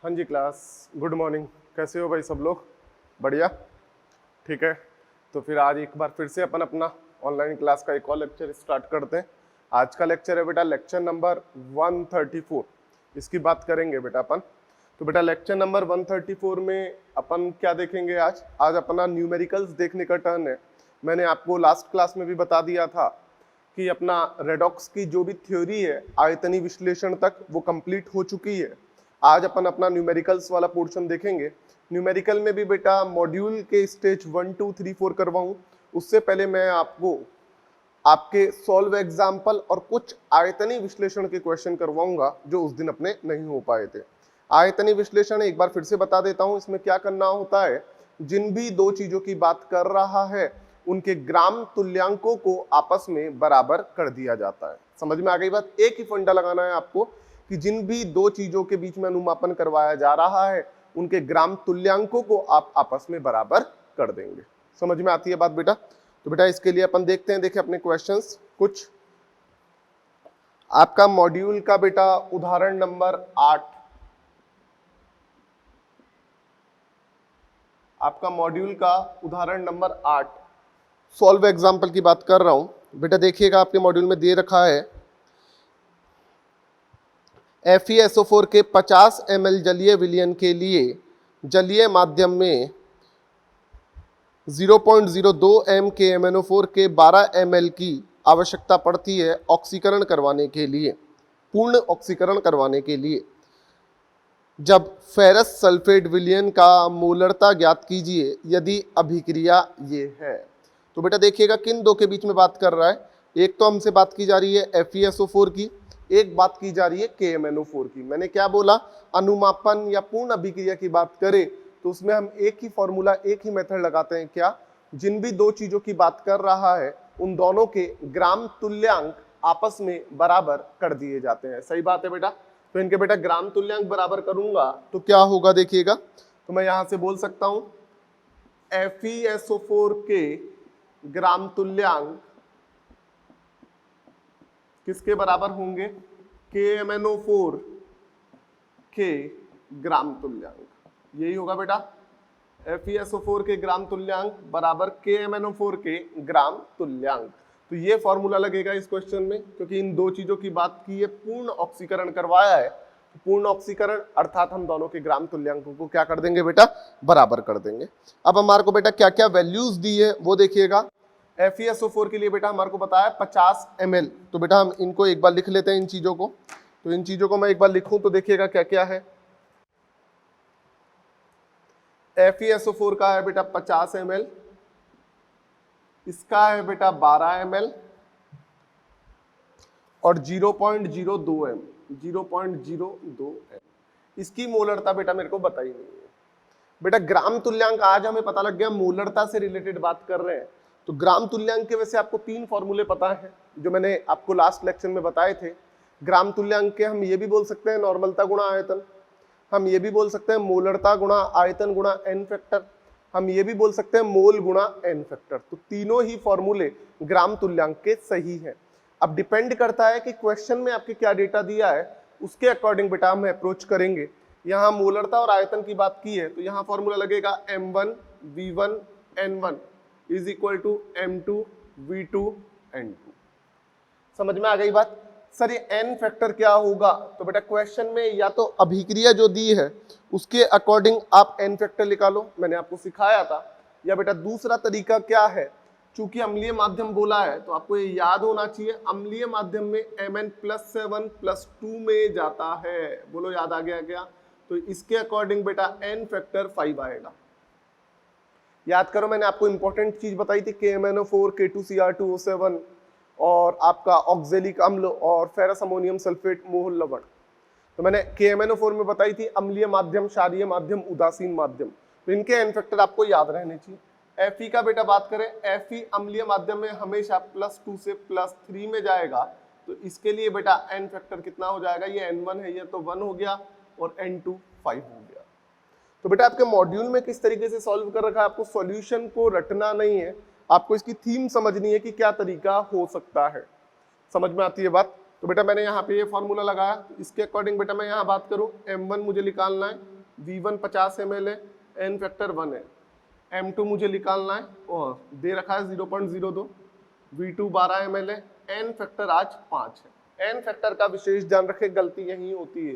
हाँ जी class, good morning. कैसे हो भाई सब लोग? बढ़िया, ठीक है। तो फिर आज एक बार फिर से अपन अपना ऑनलाइन क्लास का एक और लेक्चर स्टार्ट करते हैं। आज का लेक्चर है बेटा लेक्चर नंबर 134। इसकी बात करेंगे बेटा अपन। तो बेटा लेक्चर नंबर 134 में अपन क्या देखेंगे? आज अपना न्यूमेरिकल्स देखने का टर्न है। मैंने आपको लास्ट क्लास में भी बता दिया था कि अपना रेडॉक्स की जो भी थ्योरी है आयतनी विश्लेषण तक वो कंप्लीट हो चुकी है। आज अपन अपना न्यूमेरिकल्स वाला पोर्शन देखेंगे। न्यूमेरिकल में भी बेटा मॉड्यूल के स्टेज 1, 2, 3, 4 करवाऊं, उससे पहले मैं आपको आपके सॉल्व एग्जाम्पल और कुछ आयतनी विश्लेषण के क्वेश्चन करवाऊंगा जो उस दिन अपने नहीं हो पाए थे। आयतनी विश्लेषण एक बार फिर से बता देता हूं, इसमें क्या करना होता है। जिन भी दो चीजों की बात कर रहा है उनके ग्राम तुल्यांकों को आपस में बराबर कर दिया जाता है। समझ में आ गई बात? एक ही फंडा लगाना है आपको कि जिन भी दो चीजों के बीच में अनुमापन करवाया जा रहा है उनके ग्राम तुल्यांकों को आप आपस में बराबर कर देंगे। समझ में आती है बात बेटा? तो बेटा इसके लिए अपन देखते हैं, देखिए अपने क्वेश्चंस कुछ। आपका मॉड्यूल का बेटा उदाहरण नंबर 8, आपका मॉड्यूल का उदाहरण नंबर 8 सॉल्व एग्जाम्पल की बात कर रहा हूं बेटा। देखिएगा आपके मॉड्यूल में दे रखा है FeSO4 के 50 ml जलीय विलयन के लिए जलीय माध्यम में 0.02 m KMnO4 के 12 ml की आवश्यकता पड़ती है ऑक्सीकरण करवाने के लिए, पूर्ण ऑक्सीकरण करवाने के लिए। जब फेरस सल्फेट विलयन का मोलरता ज्ञात कीजिए यदि अभिक्रिया ये है। तो बेटा देखिएगा किन दो के बीच में बात कर रहा है। एक तो हमसे बात की जा रही है FeSO4 की, एक बात की जा रही है KMnO4 की। मैंने क्या बोला? अनुमापन या पूर्ण अभिक्रिया की बात करें तो उसमें हम एक ही फॉर्मूला, एक ही मेथड लगाते हैं। क्या? जिन भी दो चीजों की बात कर रहा है उन दोनों के ग्राम तुल्यांक आपस में बराबर कर दिए जाते हैं। सही बात है बेटा? तो इनके बेटा ग्राम तुल्यांक बराबर करूंगा तो क्या होगा देखिएगा। तो मैं यहां से बोल सकता हूं FeSO4 के ग्राम तुल्यांक किसके बराबर होंगे? KMnO4 के ग्राम तुल्यांक। यही होगा बेटा, FeSO4 के ग्राम तुल्यांक बराबर KMnO4 के ग्राम तुल्यांक। तो ये फॉर्मूला लगेगा इस क्वेश्चन में, क्योंकि इन दो चीजों की बात की है, पूर्ण ऑक्सीकरण करवाया है। पूर्ण ऑक्सीकरण अर्थात हम दोनों के ग्राम तुल्यांकों को क्या कर देंगे बेटा? बराबर कर देंगे। अब हमारे को बेटा क्या क्या वैल्यूज दी है वो देखिएगा। FeSO4 के लिए बेटा हमारे को बताया 50 ml। तो बेटा हम इनको एक बार लिख लेते हैं इन चीजों को। तो इन चीजों को मैं एक बार लिखूं तो देखिएगा क्या क्या है। FeSO4 का है बेटा 50 ml, इसका है बेटा 12 ml और 0.02 m, 0.02 m। इसकी मोलरता बेटा मेरे को बताई नहीं है। बेटा ग्राम तुल्यांक आज हमें पता लग गया, मोलरता से रिलेटेड बात कर रहे हैं। तो ग्राम तुल्यांक के वैसे आपको 3 फॉर्मूले पता है जो मैंने आपको लास्ट लेक्चर में बताए थे। ग्राम तुल्यांक के हम ये भी बोल सकते हैं नॉर्मलता गुणा आयतन, हम ये भी बोल सकते हैं मोलरता गुणा आयतन गुणा n फैक्टर, हम ये भी बोल सकते हैं मोल गुणा n फैक्टर। तो तीनों ही फॉर्मूले ग्राम तुल्यांक के सही हैं। अब डिपेंड करता है कि क्वेश्चन में आपके क्या डेटा दिया है, उसके अकॉर्डिंग बेटा हम अप्रोच करेंगे। यहाँ मोलरता और आयतन की बात की है तो यहाँ फॉर्मूला लगेगा M1 V1 N1 is equal to M2 V2 N2। समझ में आ गई बात? सर ये n फैक्टर क्या होगा? तो बेटा क्वेश्चन में या तो अभिक्रिया जो दी है उसके अकॉर्डिंग आप n फैक्टर निकालो, मैंने आपको सिखाया था। या बेटा दूसरा तरीका क्या है, चूंकि अम्लीय माध्यम बोला है तो आपको ये याद होना चाहिए, अम्लीय माध्यम में Mn+7+2 में जाता है। बोलो याद आ गया क्या? तो इसके अकॉर्डिंग बेटा n फैक्टर 5 आएगा। याद करो मैंने आपको इंपॉर्टेंट चीज बताई थी, KMnO4 K2Cr2O7 और आपका ऑक्जेलिक अम्ल और फेरस अमोनियम सल्फेट मोल लवण। तो मैंने KMnO4 में बताई थी अम्लीय माध्यम, क्षारीय माध्यम, उदासीन माध्यम। तो इनके एन फैक्टर आपको याद रहने चाहिए। Fe का बेटा बात करें, Fe अम्लीय माध्यम में हमेशा +2 से +3 में जाएगा। तो इसके लिए बेटा एन फैक्टर कितना हो जाएगा? ये N1 है, ये तो 1 हो गया और N2 5 हो गया। तो बेटा आपके मॉड्यूल में किस तरीके से सॉल्व कर रखा है, आपको सॉल्यूशन को रटना नहीं है, आपको इसकी थीम समझनी है कि क्या तरीका हो सकता है। समझ में आती है बात? तो बेटा मैंने यहाँ पे ये फॉर्मूला लगाया, इसके अकॉर्डिंग बेटा मैं यहाँ बात करूँ M1 मुझे निकालना है V1 50 ml है, n फैक्टर 1 है। M2 मुझे निकालना है और दे रखा है 0.02, V2 12 ml है, n फैक्टर आज 5 है। n फैक्टर का विशेष ध्यान रखें, गलती यही होती है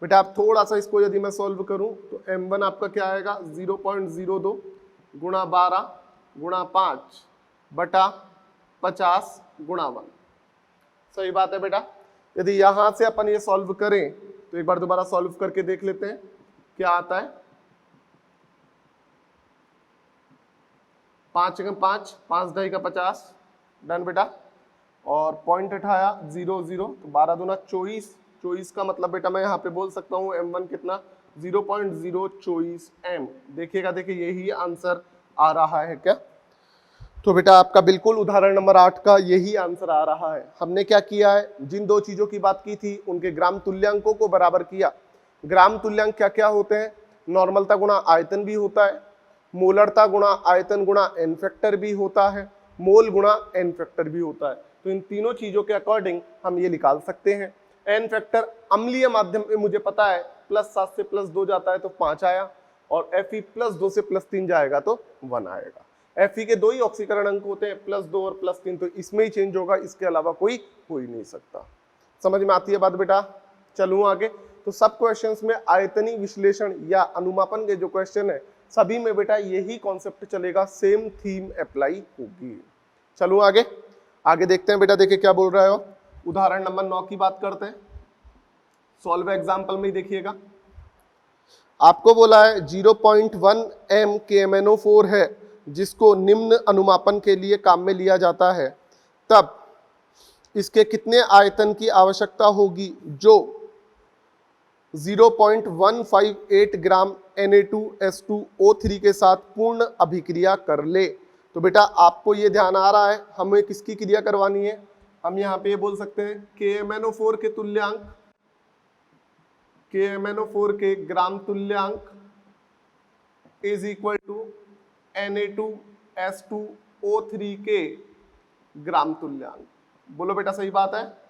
बेटा। आप थोड़ा सा इसको यदि मैं सॉल्व करूं तो M1 आपका क्या आएगा 0.02 गुणा 12 गुणा 5 बटा 50 गुणा 1। सही बात है बेटा। यदि यहां से अपन ये सॉल्व करें तो एक बार दोबारा सॉल्व करके देख लेते हैं क्या आता है। 5 एकम 5, 5 ढाई का 50, डन बेटा। और पॉइंट उठाया 0 0, तो 12 दूना 24, 24 का मतलब बेटा मैं यहाँ पे बोल सकता हूँ M1 कितना 0.024 M। देखिएगा, देखिए यही आंसर आ रहा है क्या। तो बेटा आपका बिल्कुल उदाहरण नंबर 8 का यही आंसर आ रहा है। हमने क्या किया है, जिन दो चीजों की बात की थी उनके ग्राम तुल्यांकों को बराबर किया। ग्राम तुल्यांक क्या क्या होते हैं, नॉर्मलता गुणा आयतन भी होता है, मोलरता गुणा आयतन गुणा एन फैक्टर भी होता है, मोल गुणा एन फैक्टर भी होता है। तो इन तीनों चीजों के अकॉर्डिंग हम ये निकाल सकते हैं। एन फैक्टर अम्लीय माध्यम में मुझे पता है +7 से +2 जाता है तो 5 आया, और Fe +2 से +3 जाएगा तो 1 आएगा। Fe के दो ही ऑक्सीकरण अंक होते हैं, +2 और +3, तो इसमें ही चेंज होगा, इसके अलावा कोई हो ही नहीं सकता। समझ में आती है बात बेटा। चलूं आगे। तो सब क्वेश्चंस में आयतनीय विश्लेषण या अनुमापन के जो क्वेश्चन है सभी में बेटा यही कॉन्सेप्ट चलेगा, सेम थीम अप्लाई होगी। चलूं आगे। आगे देखते हैं बेटा, देखिए क्या बोल रहा है वो। उदाहरण नंबर 9 की बात करते हैं। सॉल्व एग्जाम्पल में ही देखिएगा, आपको बोला है 0.1 M KMnO4 है जिसको निम्न अनुमापन के लिए काम में लिया जाता है, तब इसके कितने आयतन की आवश्यकता होगी जो 0.158 ग्राम Na2S2O3 के साथ पूर्ण अभिक्रिया कर ले। तो बेटा आपको ये ध्यान आ रहा है हमें किसकी क्रिया करवानी है। हम यहाँ पे ये बोल सकते हैं KMnO4 के तुल्यांक, KMnO4 के ग्राम तुल्यांक इज इक्वल टू Na2S2O3 के ग्राम तुल्यांक। बोलो बेटा सही बात है।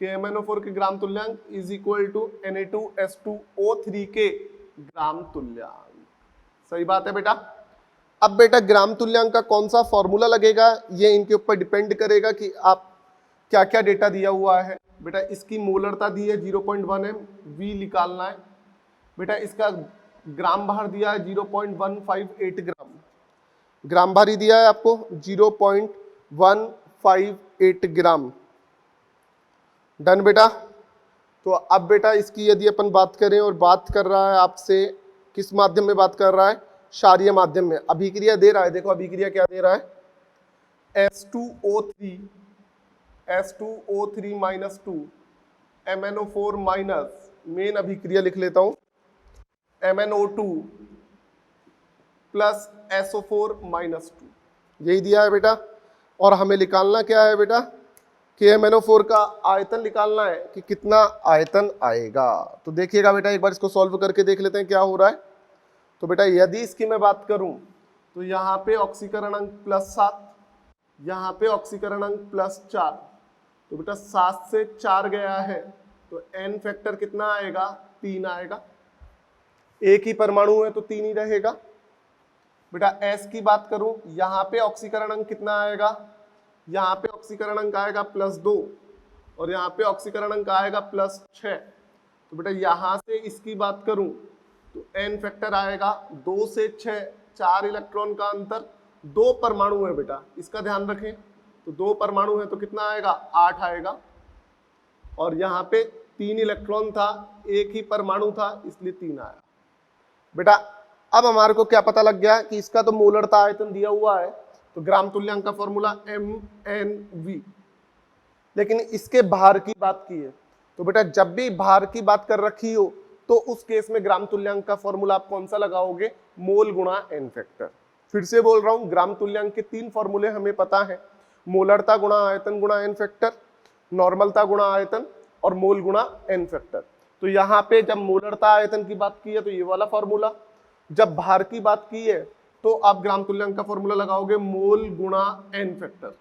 KMnO4 के ग्राम तुल्यांक इज इक्वल टू Na2S2O3 के ग्राम तुल्यांक। सही बात है बेटा। अब बेटा ग्राम तुल्यांक का कौन सा फॉर्मूला लगेगा ये इनके ऊपर डिपेंड करेगा कि आप क्या क्या डेटा दिया हुआ है। बेटा इसकी मोलरता दी है 0.1 M, V निकालना है। बेटा इसका ग्राम भार दिया है 0.158 ग्राम, ग्राम भारी दिया है आपको 0.158 ग्राम। डन बेटा। तो अब बेटा इसकी यदि अपन बात करें, और बात कर रहा है आपसे किस माध्यम में बात कर रहा है, क्षारीय माध्यम में। अभिक्रिया दे रहा है, देखो अभिक्रिया क्या दे रहा है, S2O3 minus 2 MnO4 minus, main अभिक्रिया लिख लेता हूं, MnO2 प्लस SO4 माइनस 2, यही दिया है बेटा। और हमें निकालना क्या है बेटा, KMnO4 का आयतन निकालना है कि कितना आयतन आएगा। तो देखिएगा बेटा एक बार इसको सॉल्व करके देख लेते हैं क्या हो रहा है। तो बेटा यदि इसकी मैं बात करूं तो यहाँ पे ऑक्सीकरण अंक +7, यहाँ पे ऑक्सीकरण अंक +4, तो बेटा 7 से 4 गया है तो n फैक्टर कितना आएगा, 3 आएगा। एक ही परमाणु है तो 3 ही रहेगा। बेटा S की बात करूं, यहाँ पे ऑक्सीकरण अंक कितना आएगा, यहाँ पे ऑक्सीकरण अंक आएगा +2 और यहाँ पे ऑक्सीकरण अंक आएगा +6। तो बेटा यहाँ से इसकी बात करूं तो n फैक्टर आएगा 2 से 6, 4 इलेक्ट्रॉन का अंतर, 2 परमाणु है बेटा, इसका ध्यान रखें। तो 2 परमाणु है तो कितना आएगा, 8 आएगा। और यहाँ पे 3 इलेक्ट्रॉन था, एक ही परमाणु था इसलिए 3 आया। बेटा अब हमारे को क्या पता लग गया कि इसका तो मोलरता आयतन दिया हुआ है, तो ग्राम तुल्यांक का फॉर्मूला MnV। लेकिन इसके भार की बात की है, तो बेटा जब भी भार की बात कर रखी हो तो उस केस में ग्राम तुल्यांक का फॉर्मूला आप कौन सा लगाओगे, मोल गुणा एन फैक्टर। फिर से बोल रहा हूं, ग्राम तुल्यांक के 3 फॉर्मूले हमें पता है, मोलरता गुणा आयतन गुणा एन फैक्टर, नॉर्मलता गुणा आयतन और मोल गुणा एन फैक्टर। तो यहाँ पे जब मोलरता आयतन की बात की है तो ये वाला फॉर्मूला, जब भार की बात की है तो आप ग्राम तुल्यांक का फॉर्मूला लगाओगे मोल गुणा एन फैक्टर।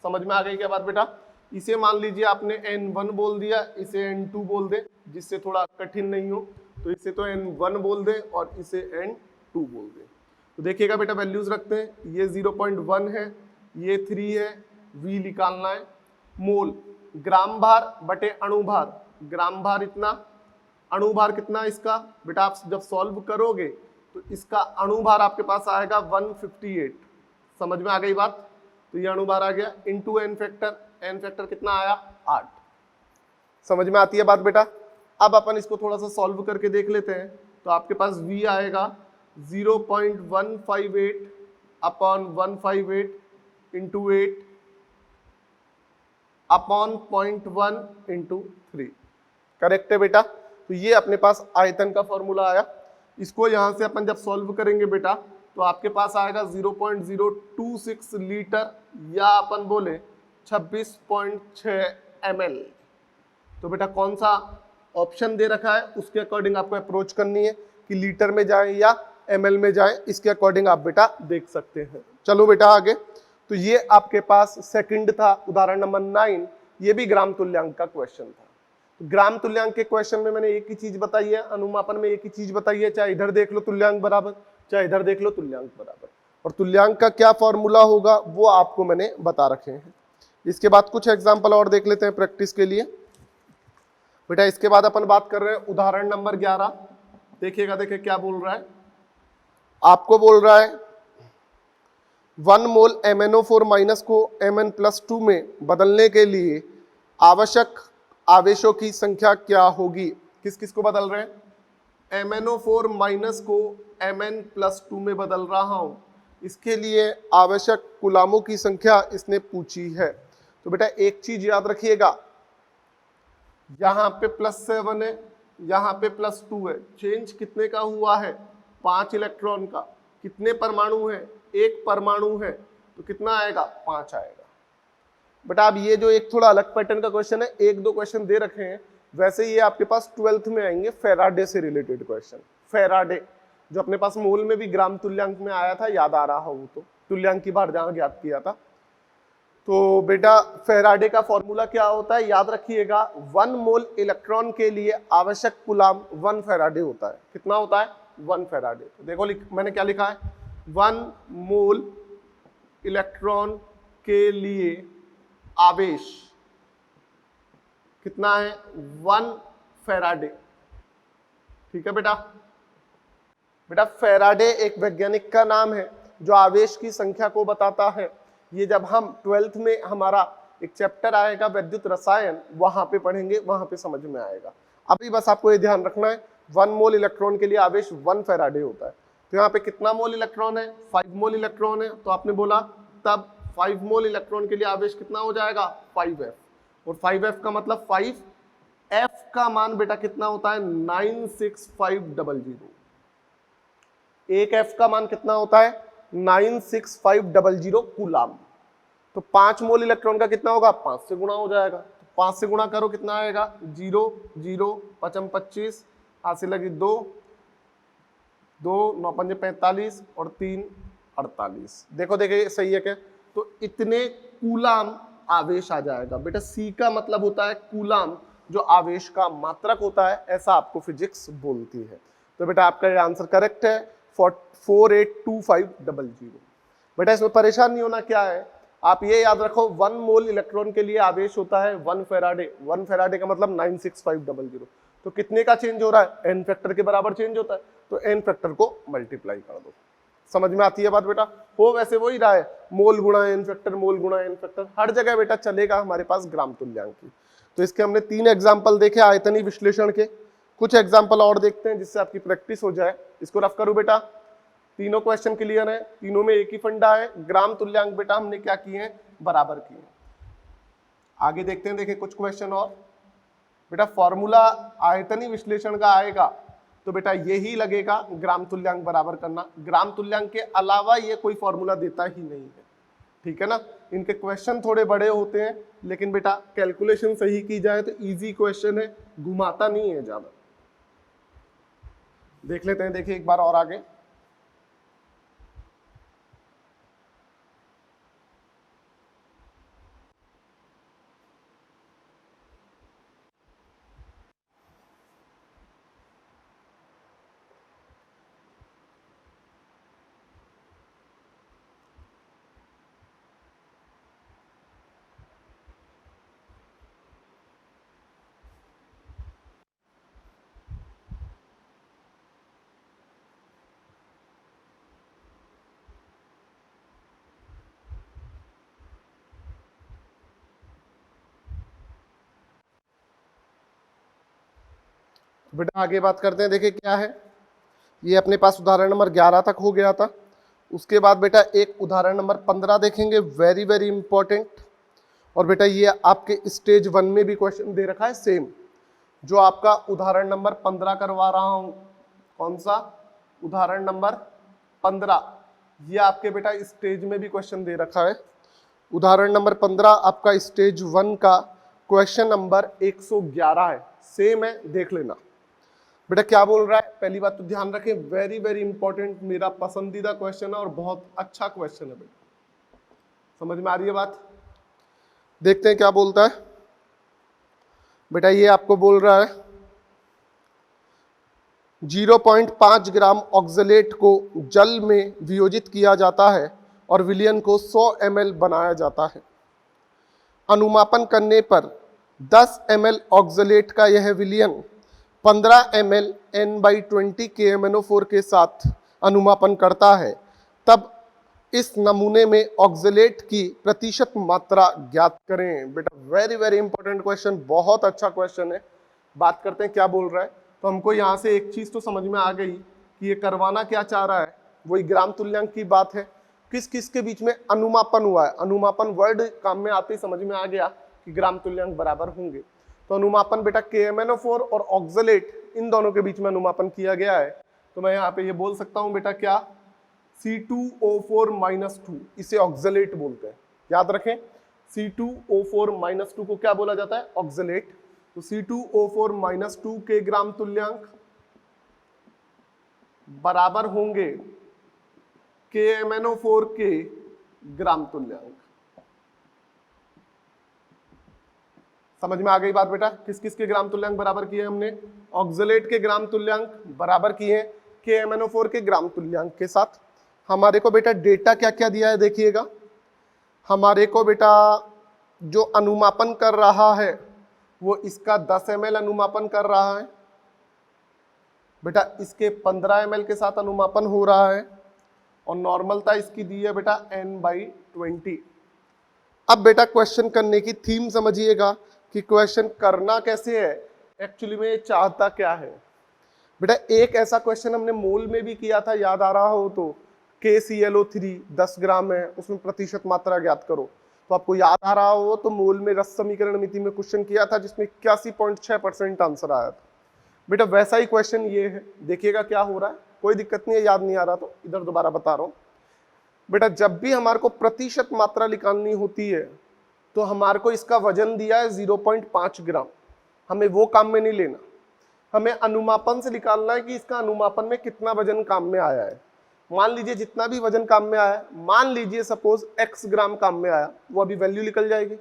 समझ में आ गई क्या बात बेटा। इसे मान लीजिए आपने N1 बोल दिया, इसे N2 बोल दे, जिससे थोड़ा कठिन नहीं हो। तो इसे तो n1 बोल दे और इसे n2 बोल दे। तो देखिएगा बेटा वैल्यूज रखते हैं, ये 0.1 है, ये 3 है, v निकालना है। मोल ग्राम भार बटे अणु भार, ग्राम भार इतना, अणु भार कितना इसका बेटा, आप जब सॉल्व करोगे तो इसका अणु भार आपके पास आएगा 158। समझ में आ गई बात? तो ये अणु भार आ गया into n factor, n factor कितना आया 8। समझ में आती है बात बेटा? अब अपन इसको थोड़ा सा सॉल्व करके देख लेते हैं। तो आपके पास v आएगा 0.158 upon 158 into 8 upon 0.1 into 3। Correct है बेटा? तो ये अपने पास आयतन का फॉर्मूला आया। इसको यहां से अपन जब सॉल्व करेंगे बेटा तो आपके पास आएगा 0.026 लीटर या अपन बोले 26.6 ml। तो बेटा कौन सा ऑप्शन दे रखा है उसके अकॉर्डिंग आपको अप्रोच करनी है कि लीटर में जाए या ml में जाए, इसके अकॉर्डिंग आप बेटा देख सकते हैं। चलो बेटा आगे। तो ये आपके पास सेकंड था उदाहरण नंबर 9, ये भी ग्राम तुल्यांक का क्वेश्चन था। तो ग्राम तुल्यांक के क्वेश्चन में मैंने एक ही चीज बताई है, अनुमापन में एक ही चीज बताई है, चाहे इधर देख लो तुल्यांक बराबर, चाहे इधर देख लो तुल्यांक बराबर, और तुल्यांक का क्या फॉर्मूला होगा वो आपको मैंने बता रखे हैं। इसके बाद कुछ एग्जाम्पल और देख लेते हैं प्रैक्टिस के लिए बेटा। इसके बाद अपन बात कर रहे हैं उदाहरण नंबर 11। देखिएगा, देखिए क्या बोल रहा है, आपको बोल रहा है 1 मोल MnO4 माइनस को Mn+2 में बदलने के लिए आवश्यक आवेशों की संख्या क्या होगी। किस किस को बदल रहे हैं? MnO4 माइनस को Mn+2 में बदल रहा हूं, इसके लिए आवश्यक कुलामों की संख्या इसने पूछी है। तो बेटा एक चीज याद रखिएगा, यहां पे +7 है, यहां पे +2 है, चेंज कितने का हुआ है? 5 इलेक्ट्रॉन का। कितने परमाणु है? एक परमाणु है, तो कितना आएगा? 5 आएगा। बेटा अब ये जो एक थोड़ा अलग पैटर्न का क्वेश्चन है, एक दो क्वेश्चन दे रखे हैं, वैसे ये आपके पास 12th में आएंगे फैराडे से रिलेटेड क्वेश्चन। फैराडे जो अपने पास मोल में भी ग्राम तुल्यांक में आया था, याद आ रहा हो वो, तो तुल्यांक की बार जहां ज्ञात किया था। तो बेटा फैराडे का फॉर्मूला क्या होता है याद रखिएगा, 1 मोल इलेक्ट्रॉन के लिए आवश्यक कूलाम 1 फैराडे होता है। कितना होता है? 1 फैराडे। तो देखो मैंने क्या लिखा है, 1 मोल इलेक्ट्रॉन के लिए आवेश कितना है? 1 फैराडे। ठीक है बेटा? बेटा फैराडे एक वैज्ञानिक का नाम है जो आवेश की संख्या को बताता है। ये जब हम 12th में हमारा एक चैप्टर आएगा वैद्युत रसायन, वहां पे पढ़ेंगे, वहां पे समझ में आएगा। अभी बस आपको ये ध्यान रखना है 1 मोल इलेक्ट्रॉन के लिए आवेश 1 फैराडे होता है। तो यहाँ पे कितना मोल इलेक्ट्रॉन है? 5 मोल इलेक्ट्रॉन है। तो आपने बोला तब 5 मोल इलेक्ट्रॉन के लिए आवेश कितना हो जाएगा? 5f। और 5f का मतलब 5f का मान बेटा कितना होता है? 96500। एक f का मान कितना होता है? 96500 कूलाम। तो 5 मोल इलेक्ट्रॉन का कितना होगा? 5 से गुणा हो जाएगा। तो 5 से गुणा करो, कितना आएगा? 0 0 5 25, हाथ से लगी 2 2 9 5 45 और 3 48। देखो देखिए सही है क्या? तो इतने कूलाम आवेश आ जाएगा। बेटा सी का मतलब होता है कूलाम, जो आवेश का मात्रक होता है, ऐसा आपको फिजिक्स बोलती है। तो बेटा आपका ये आंसर करेक्ट है 482500। बेटा इसमें परेशान नहीं होना। क्या है, आप ये याद रखो 1 मोल इलेक्ट्रॉन के लिए आवेश होता है 1 फैराडे। 1 फैराडे का मतलब 96500। तो कितने का चेंज हो रहा है? एन फैक्टर के बराबर चेंज होता है। तो एन फैक्टर को मल्टीप्लाई कर दो। समझ में आती है बात बेटा? हो वैसे वही रहा है, मोल गुणा एन फैक्टर, मोल गुणा एन फैक्टर, हर जगह बेटा चलेगा हमारे पास ग्राम तुल्यांक की। तो इसके हमने 3 एग्जाम्पल देखे आयतनीय विश्लेषण के। कुछ एग्जाम्पल और देखते हैं जिससे आपकी प्रैक्टिस हो जाए। इसको रफ करूं बेटा। तीनों क्वेश्चन क्लियर है, तीनों में एक ही फंडा है। ग्राम तुल्यांक बेटा हमने क्या किए हैं? बराबर किए। आगे देखते हैं, देखिए कुछ क्वेश्चन और। बेटा फॉर्मूला आयतनीय विश्लेषण का आएगा तो बेटा यही लगेगा ग्राम तुल्यांक बराबर करना। ग्राम तुल्यांक के अलावा ये कोई फॉर्मूला देता ही नहीं है। ठीक है ना? इनके क्वेश्चन थोड़े बड़े होते हैं, लेकिन बेटा कैलकुलेशन सही की जाए तो इजी क्वेश्चन है, घुमाता नहीं है ज्यादा। देख लेते हैं, देखिए एक बार और आगे। बेटा आगे बात करते हैं, देखिए क्या है, ये अपने पास उदाहरण नंबर 11 तक हो गया था। उसके बाद बेटा एक उदाहरण नंबर 15 देखेंगे, वेरी वेरी इंपॉर्टेंट। और बेटा ये आपके स्टेज 1 में भी क्वेश्चन दे रखा है सेम, जो आपका उदाहरण नंबर 15 करवा रहा हूं। कौन सा उदाहरण नंबर 15? ये आपके बेटा स्टेज में भी क्वेश्चन दे रखा है। उदाहरण नंबर 15 आपका स्टेज 1 का क्वेश्चन नंबर 111 है, सेम है, देख लेना। बेटा क्या बोल रहा है, पहली बात तो ध्यान रखें, वेरी वेरी इंपॉर्टेंट, मेरा पसंदीदा क्वेश्चन है और बहुत अच्छा क्वेश्चन है बेटा। समझ में आ रही है बात? देखते हैं क्या बोलता है बेटा। ये आपको बोल रहा है 0.5 ग्राम ऑक्सलेट को जल में वियोजित किया जाता है और विलयन को 100 ml बनाया जाता है। अनुमापन करने पर 10 ml ऑक्सलेट का यह विलयन 15 ml N/20 KMnO4 के साथ अनुमापन करता है, तब इस नमूने में ऑक्सलेट की प्रतिशत मात्रा ज्ञात करें। बेटा वेरी वेरी इंपॉर्टेंट क्वेश्चन, बहुत अच्छा क्वेश्चन है। बात करते हैं क्या बोल रहा है। तो हमको यहाँ से एक चीज तो समझ में आ गई कि ये करवाना क्या चाह रहा है, वही ग्राम तुल्यांक की बात है। किस किस के बीच में अनुमापन हुआ है, अनुमापन वर्ड काम में आते ही समझ में आ गया कि ग्राम तुल्यांक बराबर होंगे। तो अनुमापन बेटा KMnO4 और ऑक्सलेट, इन दोनों के बीच में अनुमापन किया गया है। तो मैं यहाँ पे ये बोल सकता हूँ बेटा क्या, C2O4-2, इसे ऑक्सलेट बोलते हैं, याद रखें। C2O4-2 को क्या बोला जाता है, ऑक्सलेट। तो C2O4-2 के ग्राम तुल्यांक बराबर होंगे KMnO4 के ग्राम तुल्यांक। समझ में आ गई बात बेटा? किस किस के ग्राम तुल्यांक बराबर किए हमने, ऑक्सलेट के ग्राम तुल्यांक बराबर किए KMnO4 के ग्राम तुल्यांक के साथ। हमारे को बेटा डेटा क्या क्या दिया है देखिएगा। हमारे को बेटा जो अनुमापन कर रहा है वो इसका 10 ml अनुमापन कर रहा है बेटा, इसके 15 ml के साथ अनुमापन हो रहा है, और नॉर्मलता इसकी दी है बेटा N/20। अब बेटा क्वेश्चन करने की थीम समझिएगा कि क्वेश्चन करना कैसे है, एक्चुअली में चाहता क्या है। बेटा एक ऐसा क्वेश्चन हमने मोल में भी किया था, याद आ रहा हो तो, KClO3 10 ग्राम है, उसमें प्रतिशत मात्रा ज्ञात करो। तो आपको याद आ रहा हो तो मोल में रस समीकरण मिति में क्वेश्चन किया था, जिसमें 81.6% आंसर आया था। बेटा वैसा ही क्वेश्चन ये है, देखिएगा क्या हो रहा है, कोई दिक्कत नहीं है, याद नहीं आ रहा तो इधर दोबारा बता रहा हूँ। बेटा जब भी हमारे को प्रतिशत मात्रा निकालनी होती है तो हमारे को इसका वजन दिया है 0.5 ग्राम, हमें वो काम में नहीं लेना, हमें अनुमापन से निकालना है कि इसका अनुमापन में कितना वजन काम में आया है। मान लीजिए जितना भी वजन काम में आया, मान लीजिए सपोज x ग्राम काम में आया, वो अभी वैल्यू निकल जाएगी,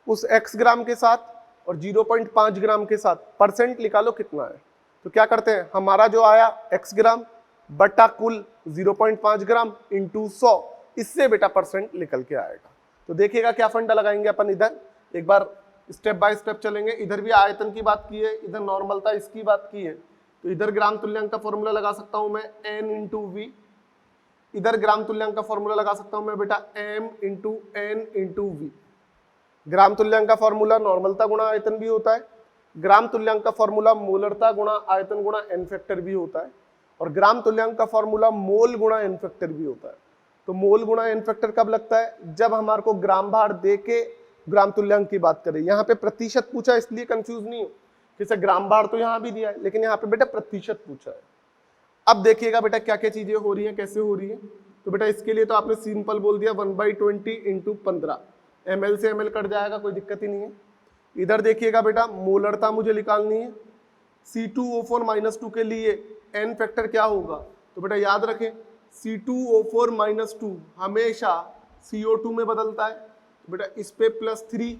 उस x ग्राम के साथ और 0.5 ग्राम के साथ परसेंट निकालो कितना है। तो क्या करते हैं, हमारा जो आया x ग्राम बटा कुल 0.5 ग्राम इंटू 100, इससे बेटा परसेंट निकल के आएगा। तो देखिएगा क्या फंडा लगाएंगे अपन, इधर एक बार स्टेप बाय स्टेप चलेंगे। इधर भी आयतन की बात की है, इधर नॉर्मलता इसकी बात की है, तो इधर ग्राम तुल्यांक का फॉर्मूला लगा सकता हूं मैं N इंटू वी, इधर ग्राम तुल्यांक का फॉर्मूला लगा सकता हूं मैं बेटा M into N into V. Gram तुल्यांक का फॉर्मूला नॉर्मलता गुणा आयतन भी होता है, ग्राम तुल्यांक का फॉर्मूला मोलरता गुणा आयतन गुणा n फैक्टर भी होता है, और ग्राम तुल्यांक का फॉर्मूला मोल गुणा n फैक्टर भी होता है। तो मोल गुणा n फैक्टर कब लगता है, जब हमारे को ग्राम भार दे के ग्राम तुल्यांक की बात करें। यहाँ पे प्रतिशत पूछा इसलिए कंफ्यूज नहीं हो, जैसे ग्राम भार तो यहाँ भी दिया है, लेकिन यहाँ पे बेटा प्रतिशत पूछा है। अब देखिएगा बेटा क्या क्या चीजें हो रही हैं, कैसे हो रही है। तो बेटा इसके लिए तो आपने सिंपल बोल दिया 1/20 इंटू 15, ml से ml कट जाएगा, कोई दिक्कत ही नहीं है। इधर देखिएगा बेटा मोलरता मुझे निकालनी है, C2O4-2 के लिए n फैक्टर क्या होगा, तो बेटा याद रखें C2O4-2 हमेशा CO2 में बदलता है, तो बेटा इस पे +3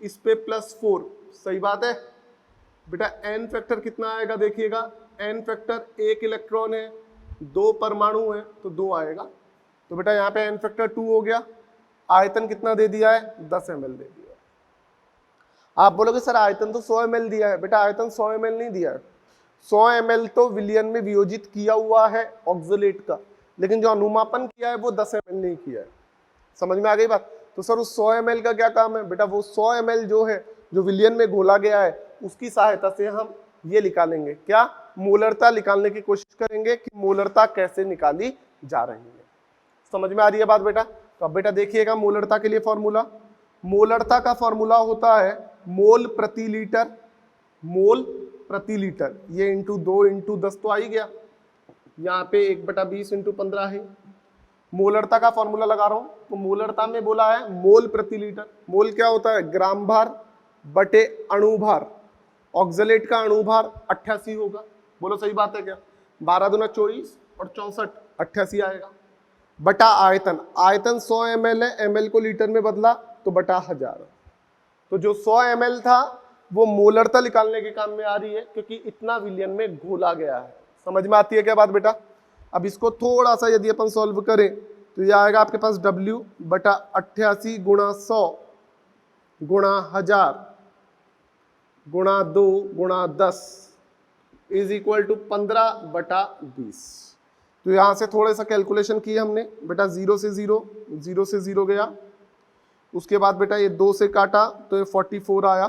इस पे +4, सही बात है बेटा। n फैक्टर कितना आएगा देखिएगा, n फैक्टर 1 इलेक्ट्रॉन है, 2 परमाणु है तो 2 आएगा। तो बेटा यहाँ पे n फैक्टर 2 हो गया। आयतन कितना दे दिया है, 10 ml दे दिया है। आप बोलोगे सर आयतन तो 100 ml दिया है, बेटा आयतन 100 ml नहीं दिया है, 100 ml तो विलयन में वियोजित किया हुआ है ऑक्सलेट का, लेकिन जो अनुमापन किया है वो 10 ml नहीं किया है। समझ में आ गई बात? तो सर उस 100 ml का क्या काम है, बेटा वो 100 ml जो है जो विलयन में घोला गया है उसकी सहायता से हम ये निकालेंगे, क्या मोलरता निकालने की कोशिश करेंगे कि मोलरता कैसे निकाली जा रही है। समझ में आ रही है बात बेटा? तो अब बेटा देखिएगा मोलरता के लिए फॉर्मूला, मोलरता का फॉर्मूला होता है मोल प्रति लीटर, मोल प्रति लीटर, ये इंटू 2 इंटू 10 तो आ ही गया, यहाँ पे 1/20 इंटू 15 है। मोलरता का फॉर्मूला लगा रहा हूं, तो मोलरता में बोला है मोल प्रति लीटर, मोल क्या होता है ग्राम भार बटे अणु भार, ऑक्सलेट का अणु भार 88 होगा, बोलो सही बात है क्या? 12 दूना 24 और 64 88 आएगा, बटा आयतन, आयतन 100 ml है, ml को लीटर में बदला तो बटा 1000, तो जो 100 ml था वो मोलरता निकालने के काम में आ रही है क्योंकि इतना विलियन में घोला गया है। समझ में आती है क्या बात बेटा? अब इसको थोड़ा सा यदि अपन सॉल्व करें तो ये आएगा आपके पास W बटा 88 गुणा 100 गुणा 1000 गुणा 2 गुणा 10 इज इक्वल टू 15/20। तो यहाँ से थोड़े सा कैलकुलेशन किए हमने बेटा, 0 से 0 गया, उसके बाद बेटा ये 2 से काटा तो ये 44 आया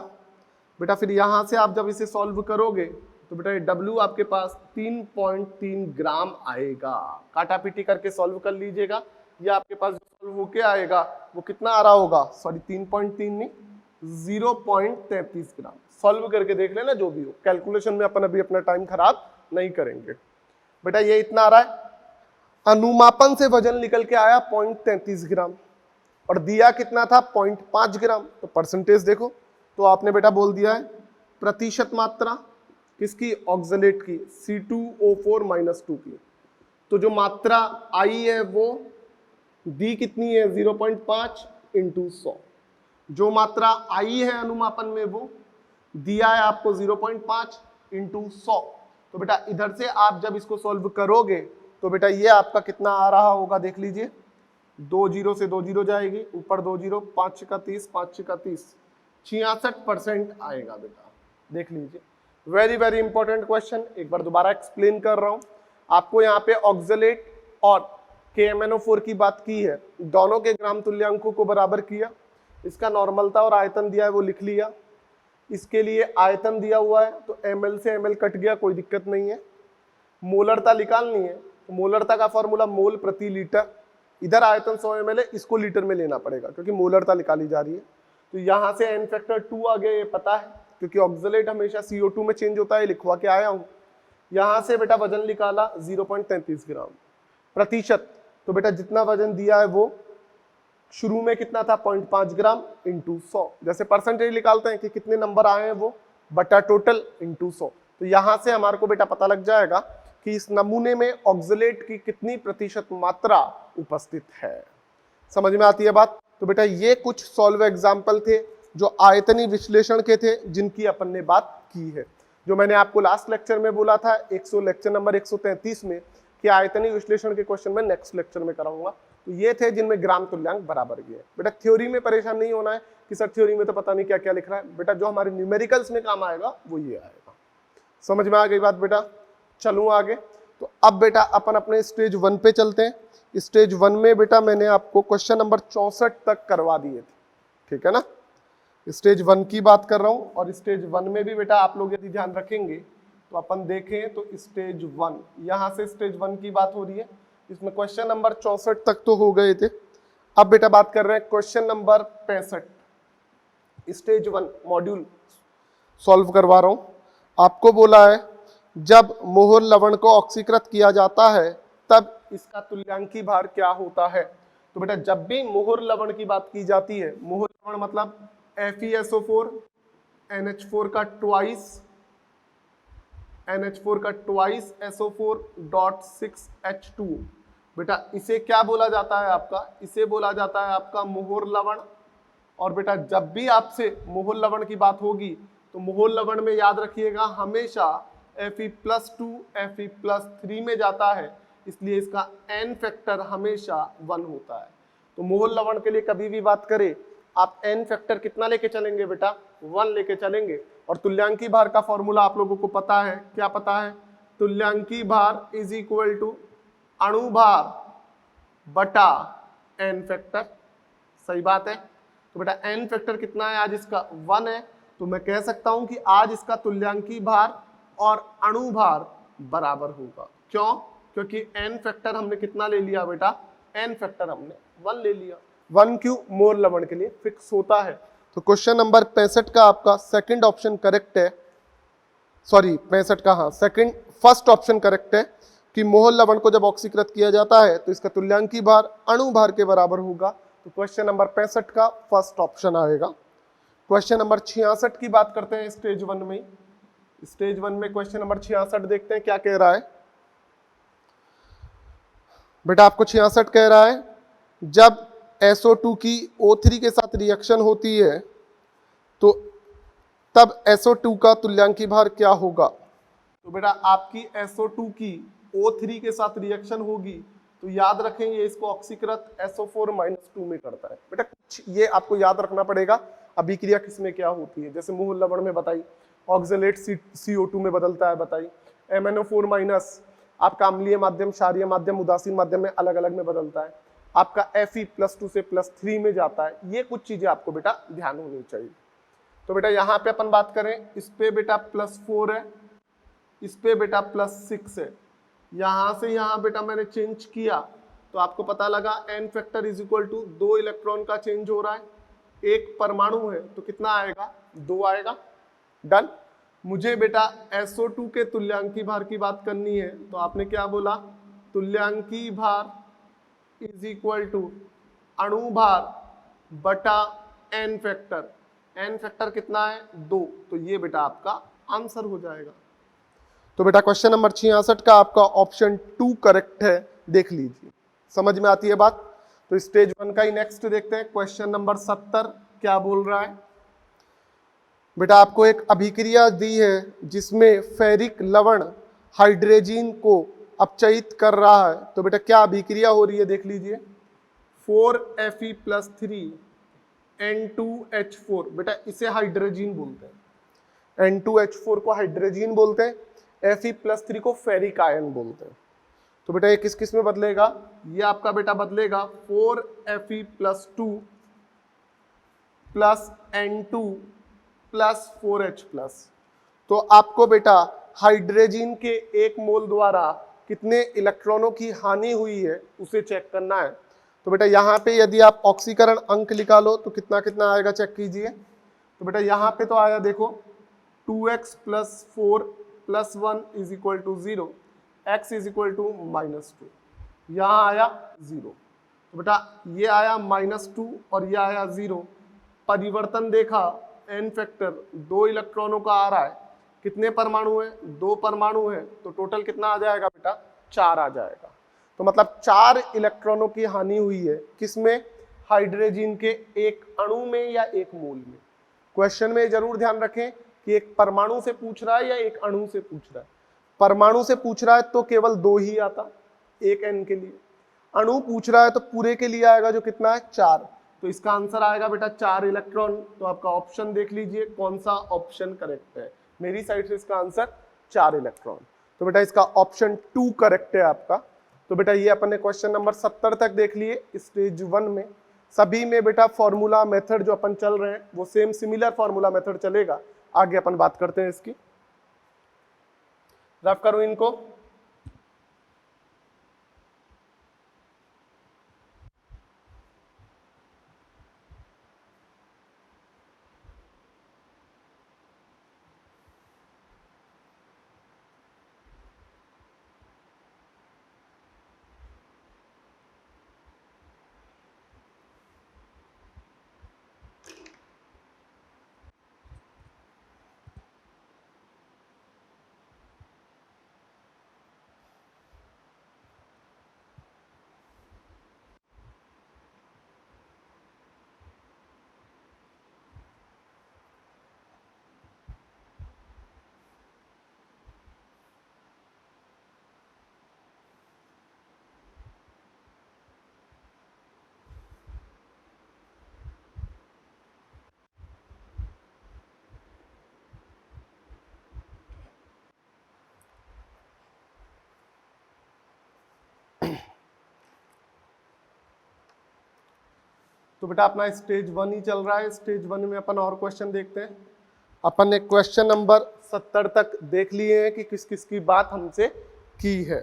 बेटा। फिर यहाँ से आप जब इसे सॉल्व करोगे तो बेटा ये W आपके पास 3.3 ग्राम आएगा, काटा पीटी करके सॉल्व कर लीजिएगा, ये आपके पास सॉल्व होके आएगा वो कितना आ रहा होगा, सॉरी 3.3 नहीं 0.33 ग्राम। सॉल्व करके देख लेना जो भी हो, कैलकुलेशन में अपन अभी अपना टाइम खराब नहीं करेंगे बेटा। ये इतना आ रहा है, अनुमापन से वजन निकल के आया 0.33 ग्राम और दिया कितना था 0.5 ग्राम, तो परसेंटेज देखो तो आपने बेटा बोल दिया है प्रतिशत मात्रा किसकी, ऑक्सलेट की, C2O4-2 की। तो जो मात्रा आई है वो दी कितनी है 0.5 इंटू 100, जो मात्रा आई है अनुमापन में वो दिया है आपको 0.5 इंटू 100। तो बेटा इधर से आप जब इसको सॉल्व करोगे तो बेटा ये आपका कितना आ रहा होगा देख लीजिए, 2 0 से 2 0 जाएगी, ऊपर 2 0, 5 का 30, 5 का 30, 66% आएगा बेटा, देख लीजिए। वेरी वेरी इंपॉर्टेंट क्वेश्चन, एक बार दोबारा एक्सप्लेन कर रहा हूं आपको। यहाँ पे ऑक्सलेट और KMnO4 की बात की है, दोनों के ग्राम तुल्यांकों को बराबर किया, इसका नॉर्मलता और आयतन दिया है वो लिख लिया, इसके लिए आयतन दिया हुआ है तो ml से ml कट गया, कोई दिक्कत नहीं है। मोलरता निकालनी है तो मोलरता का फॉर्मूला मोल प्रति लीटर, इधर आयतन 100 ml है, इसको लीटर में लेना पड़ेगा क्योंकि मोलरता निकाली जा रही है। तो यहाँ से n फैक्टर 2 आ गया, ये पता है क्योंकि ऑक्सलेट हमेशा CO2 में चेंज होता है, लिखवा के आया हूं। यहाँ से बेटा वजन निकाला 0.33 ग्राम, प्रतिशत तो बेटा जितना वजन दिया है वो शुरू में कितना था 0.5 ग्राम इंटू 100, जैसे परसेंटेज निकालते हैं कि कितने नंबर आए हैं वो बटा टोटल इंटू 100। तो यहाँ से हमारे को बेटा पता लग जाएगा कि इस नमूने में ऑक्सलेट की कितनी प्रतिशत मात्रा उपस्थित है। समझ में आती है बात? तो बेटा ये कुछ सॉल्व एग्जाम्पल थे जो आयतनी विश्लेषण के थे जिनकी अपन ने बात की है। जो मैंने आपको लास्ट लेक्चर में बोला था लेक्चर नंबर 133 में कि आयतनी विश्लेषण के क्वेश्चन में नेक्स्ट लेक्चर में कराऊंगा, तो ये थे जिनमें ग्राम तुल्यांक बराबर गए। बेटा थ्योरी में परेशान नहीं होना है कि सर थ्योरी में तो पता नहीं क्या क्या लिख रहा है, बेटा जो हमारे न्यूमेरिकल्स में काम आएगा वो ये आएगा। समझ में आ गई बात बेटा? चलूं आगे। तो अब बेटा अपन अपने स्टेज 1 पे चलते हैं। स्टेज 1 में बेटा मैंने आपको क्वेश्चन नंबर 64 तक करवा दिए थे, ठीक है ना? स्टेज 1 की बात कर रहा हूं और स्टेज 1 में भी बेटा आप लोग यदि ध्यान रखेंगे तो अपन देखें तो स्टेज 1, यहां से स्टेज 1 की बात हो रही है, इसमें क्वेश्चन नंबर 64 तक तो हो गए थे। अब बेटा बात कर रहे हैं question number 65, stage 1 module solve करवा रहा हूं। आपको बोला है जब मोहर लवण को ऑक्सीकृत किया जाता है तब इसका तुल्यांकी भार क्या होता है। तो बेटा जब भी मोहर लवण की बात की जाती है, मोहर लवण मतलब FeSO4 NH4 का ट्वाइस SO4.6H2, बेटा इसे क्या बोला जाता है आपका, इसे बोला जाता है आपका मोहर लवण। और बेटा जब भी आपसे मोहर लवण की बात होगी तो मोहर लवण में याद रखिएगा हमेशा Fe+2 Fe+3 में जाता है, इसलिए इसका n फैक्टर हमेशा 1 होता है। तो मोहर लवण के लिए कभी भी बात करें आप n फैक्टर कितना लेके चलेंगे बेटा, 1 लेके चलेंगे। और तुल्यांकी भार का फॉर्मूला आप लोगों को पता है, क्या पता है? तुल्यांकी भार इज इक्वल टू अणु भार बटा n फैक्टर, सही बात है। तो बेटा n फैक्टर कितना है आज इसका 1 है, तो मैं कह सकता हूं कि आज इसका तुल्यांकी भार और अणुभार बराबर होगा। क्यों? क्योंकि n फैक्टर हमने कितना ले लिया बेटा, n फैक्टर हमने 1 ले लिया। 1 क्यों? मोल लवण के लिए फिक्स होता है। तो क्वेश्चन नंबर 65 का आपका सेकंड ऑप्शन करेक्ट है, सॉरी 65 का, हाँ सेकंड, फर्स्ट ऑप्शन करेक्ट है कि मोल लवण को जब ऑक्सीकृत किया जाता है तो इसका तुल्यांकी भार अणु भार के बराबर होगा। तो क्वेश्चन नंबर 65 का फर्स्ट ऑप्शन आएगा। क्वेश्चन नंबर 66 की बात करते हैं स्टेज 1 में। स्टेज 1 में क्वेश्चन नंबर 66 देखते हैं क्या कह रहा है बेटा। आपको 66 कह रहा है जब SO2 की O3 के साथ रिएक्शन होती है तो तब SO2 का तुल्यांकी भार क्या होगा। तो बेटा आपकी SO2 की O3 के साथ रिएक्शन होगी तो याद रखें ये इसको ऑक्सीकृत SO4-2 में करता है। बेटा कुछ ये आपको याद रखना पड़ेगा अभिक्रिया किसमें क्या होती है। जैसे मोल लवण में बताई, ऑक्सलेट CO2 में बदलता है बताई, MnO4- आपका अम्लीय माध्यम, क्षारीय माध्यम, उदासीन माध्यम में अलग अलग में बदलता है। आपका Fe+2 से +3 में जाता है। ये कुछ चीजें आपको बेटा ध्यान होनी चाहिए। तो बेटा यहाँ पे अपन बात करें, इस पे बेटा +4 है, इस पे बेटा +6 है। यहां से यहां बेटा मैंने चेंज किया तो आपको पता लगा n factor is equal to 2 electron का चेंज हो रहा है, एक परमाणु है तो कितना आएगा, 2 आएगा। डन। मुझे बेटा SO2 के तुल्यांकी भार की बात करनी है तो आपने क्या बोला, तुल्यांकी भार इज इक्वल टू अणु भार बटा n फैक्टर। n फैक्टर कितना है, 2। तो ये बेटा आपका आंसर हो जाएगा। तो बेटा क्वेश्चन नंबर 66 का आपका ऑप्शन 2 करेक्ट है, देख लीजिए। समझ में आती है बात। तो स्टेज 1 का ही नेक्स्ट देखते हैं। क्वेश्चन नंबर 70 क्या बोल रहा है बेटा। आपको एक अभिक्रिया दी है जिसमें फेरिक लवण हाइड्रोजन को अपचयित कर रहा है। तो बेटा क्या अभिक्रिया हो रही है देख लीजिए। 4Fe+3 N2H4, बेटा इसे हाइड्रोजन बोलते हैं। N2H4 को हाइड्रोजन बोलते हैं, Fe+3 को फेरिक आयन बोलते हैं। तो बेटा ये किस किस में बदलेगा, ये आपका बेटा बदलेगा 4Fe+2 plus N2 plus 4H+। तो आपको बेटा हाइड्रोजन के 1 मोल द्वारा कितने इलेक्ट्रॉनों की हानि हुई है उसे चेक करना है। तो बेटा यहाँ पे यदि आप ऑक्सीकरण अंक निकालो तो कितना कितना आएगा चेक कीजिए। तो बेटा यहाँ पे तो आया देखो 2x + 4 + 1 is equal to 0, x is equal to -2, यहाँ आया 0। तो बेटा ये आया -2 और ये आया 0। परिवर्तन देखा, n फैक्टर 2 इलेक्ट्रॉनों का आ रहा है। कितने परमाणु है, 2 परमाणु है, तो टोटल कितना आ जाएगा बेटा, 4 आ जाएगा। तो मतलब 4 इलेक्ट्रॉनों की हानि हुई है किसमें, हाइड्रोजन के एक अणु में या एक मोल में। क्वेश्चन में जरूर ध्यान रखें कि एक परमाणु से पूछ रहा है या एक अणु से पूछ रहा है। परमाणु से पूछ रहा है तो केवल 2 ही आता, एक n के लिए। अणु पूछ रहा है तो पूरे के लिए आएगा जो कितना है, 4। तो इसका आंसर आएगा बेटा 4 इलेक्ट्रॉन। तो आपका ऑप्शन देख लीजिए कौन सा ऑप्शन करेक्ट है। मेरी साइड से इसका आंसर 4 इलेक्ट्रॉन। तो बेटा इसका ऑप्शन 2 करेक्ट है आपका। तो बेटा ये अपन ने क्वेश्चन नंबर 70 तक देख लिए स्टेज 1 में। सभी में बेटा फॉर्मूला मेथड जो अपन चल रहे हैं वो सेम सिमिलर फॉर्मूला मेथड चलेगा। आगे अपन बात करते हैं इसकी। रफ करो इनको। तो बेटा अपना स्टेज 1 ही चल रहा है। स्टेज 1 में अपन और क्वेश्चन देखते हैं। अपन ने क्वेश्चन नंबर 70 तक देख लिए हैं कि किस किस की बात हमसे की है।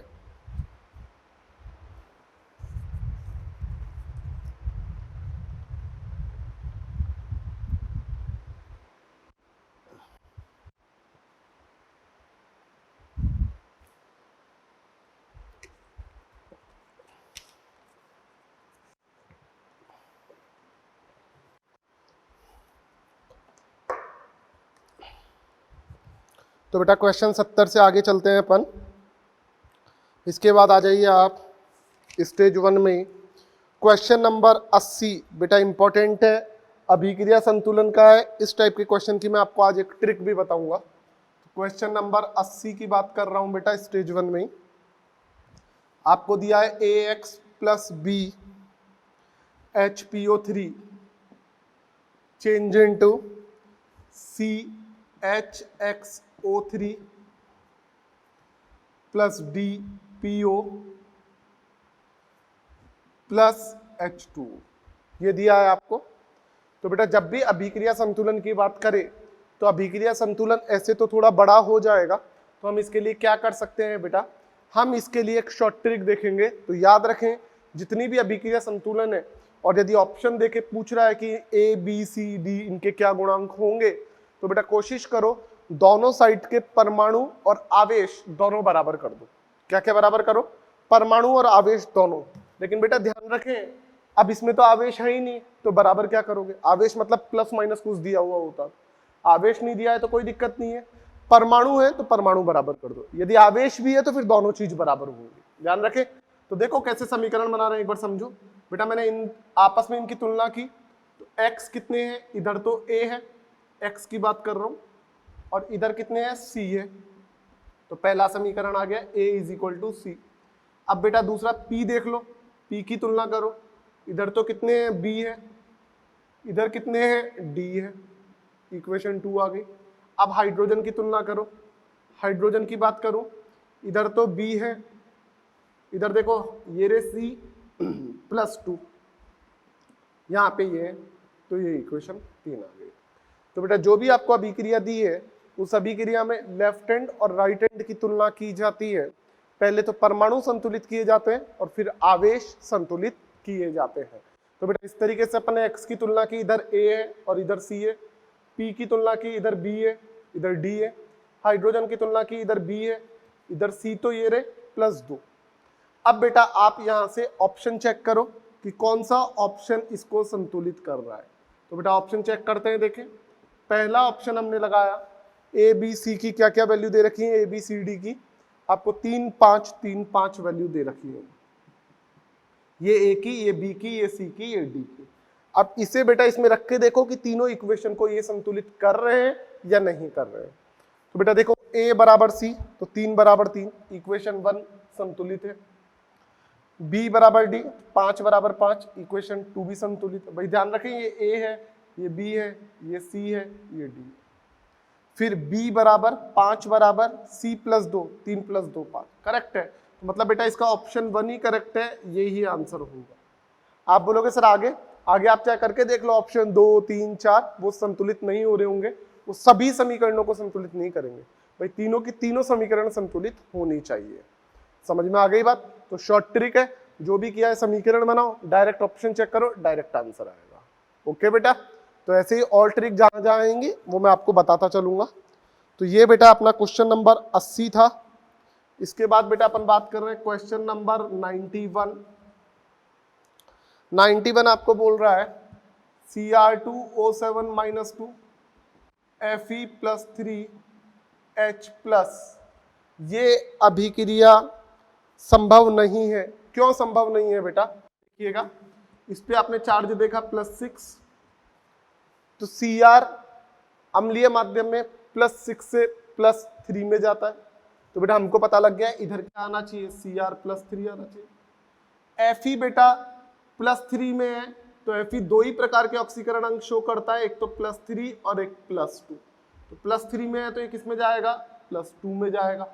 तो बेटा क्वेश्चन 70 से आगे चलते हैं अपन। इसके बाद आ जाइए आप स्टेज 1 में। क्वेश्चन नंबर 80 बेटा इंपॉर्टेंट है, अभिक्रिया संतुलन का है। इस टाइप के क्वेश्चन की मैं आपको आज एक ट्रिक भी बताऊंगा। क्वेश्चन नंबर 80 की बात कर रहा हूं बेटा, स्टेज 1 में आपको दिया है AX plus B HPO3 change into CHXO3 plus DPO plus H2, ये दिया है आपको। तो बेटा जब भी अभिक्रिया संतुलन की बात करें तो अभिक्रिया संतुलन ऐसे तो थोड़ा बड़ा हो जाएगा, तो हम इसके लिए क्या कर सकते हैं बेटा, हम इसके लिए एक शॉर्ट ट्रिक देखेंगे। तो याद रखें जितनी भी अभिक्रिया संतुलन है और यदि ऑप्शन देके पूछ रहा है कि ABCD इनके क्या गुणांक होंगे, तो बेटा कोशिश करो दोनों साइड के परमाणु और आवेश दोनों बराबर कर दो। क्या क्या बराबर करो, परमाणु और आवेश दोनों। लेकिन बेटा ध्यान रखें अब इसमें तो आवेश है ही नहीं, तो बराबर क्या करोगे, आवेश मतलब प्लस माइनस कुछ दिया हुआ होता, आवेश नहीं दिया है तो कोई दिक्कत नहीं है, परमाणु है तो परमाणु बराबर कर दो, यदि आवेश भी है तो फिर दोनों चीज बराबर होंगी। ध्यान रखें। तो देखो कैसे समीकरण बना रहे हैं, एक बार समझो बेटा। मैंने इन आपस में इनकी तुलना की, तो x कितने हैं, इधर तो a है, x की बात कर रहा हूं, और इधर कितने हैं, c है। तो पहला समीकरण आ गया a इज इक्वल टू सी। अब बेटा दूसरा p देख लो, p की तुलना करो, इधर तो कितने हैं, b है, इधर कितने हैं, d है, इक्वेशन 2 आ गई। अब हाइड्रोजन की तुलना करो, हाइड्रोजन की बात करूं, इधर तो b है, इधर देखो ये रे C प्लस 2, यहाँ पे ये है, तो ये इक्वेशन 3 आ गई। तो बेटा जो भी आपको अभिक्रिया दी है उस अभिक्रिया में लेफ्ट हैंड और राइट हैंड की तुलना की जाती है। पहले तो परमाणु संतुलित किए जाते हैं और फिर आवेश संतुलित किए जाते हैं। तो बेटा इस तरीके से अपन ने x की तुलना की, इधर a है और इधर c है, p की तुलना की, इधर b है इधर d है, हाइड्रोजन की तुलना की, इधर b है इधर c, तो ये रे प्लस 2। अब बेटा आप यहां से ऑप्शन चेक करो कि कौन सा ऑप्शन इसको संतुलित कर रहा है। तो बेटा ऑप्शन चेक करते हैं। देखें पहला ऑप्शन हमने लगाया, ए बी सी की क्या क्या वैल्यू दे रखी है, ए बी सी डी की आपको 3 5 वैल्यू दे रखी है, ये ए की, ये बी की, ये सी की, ये डी की। अब इसे बेटा इसमें रख के देखो कि तीनों इक्वेशन को ये संतुलित कर रहे हैं या नहीं कर रहे हैं। तो बेटा देखो a बराबर सी, तो 3 बराबर 3, इक्वेशन 1 संतुलित है। b बराबर d, 5 बराबर 5, इक्वेशन 2 भी संतुलित है। भाई ध्यान रखें ये a है, ये b है, ये c है, ये d। फिर b बराबर 5 बराबर c प्लस 2, 3 प्लस 2 5, करेक्ट है। तो मतलब बेटा इसका ऑप्शन 1 ही करेक्ट है, यही आंसर होगा। आप बोलोगे सर आगे, आगे आप क्या करके देख लो, ऑप्शन 2 3 4 वो संतुलित नहीं हो रहे होंगे, वो सभी समीकरणों को संतुलित नहीं करेंगे। भाई तीनों की तीनों समीकरण संतुलित होनी चाहिए। समझ में आ गई बात। तो शॉर्ट ट्रिक है, जो भी किया है समीकरण बनाओ, डायरेक्ट ऑप्शन चेक करो, डायरेक्ट आंसर आएगा। ओके बेटा। तो ऐसे ही और ट्रिक जहां जहां आएंगी वो मैं आपको बताता चलूंगा। तो ये बेटा अपना क्वेश्चन नंबर 80 था। इसके बाद बेटा अपन बात कर रहे हैं क्वेश्चन नंबर 91। 91 आपको बोल रहा है Cr2O7-2 Fe+3H+, ये अभिक्रिया संभव नहीं है। क्यों संभव नहीं है बेटा, देखिएगा इस पे आपने चार्ज देखा +6, तो Cr अम्लीय माध्यम में +6 से +3 में जाता है। तो बेटा हमको पता लग गया इधर क्या आना चाहिए, Cr+3 आना चाहिए। Fe बेटा +3 में है, तो Fe 2 ही प्रकार के ऑक्सीकरण अंक शो करता है, एक तो +3 और एक +2। तो +3 में है तो ये किस में जाएगा, +2 में जाएगा।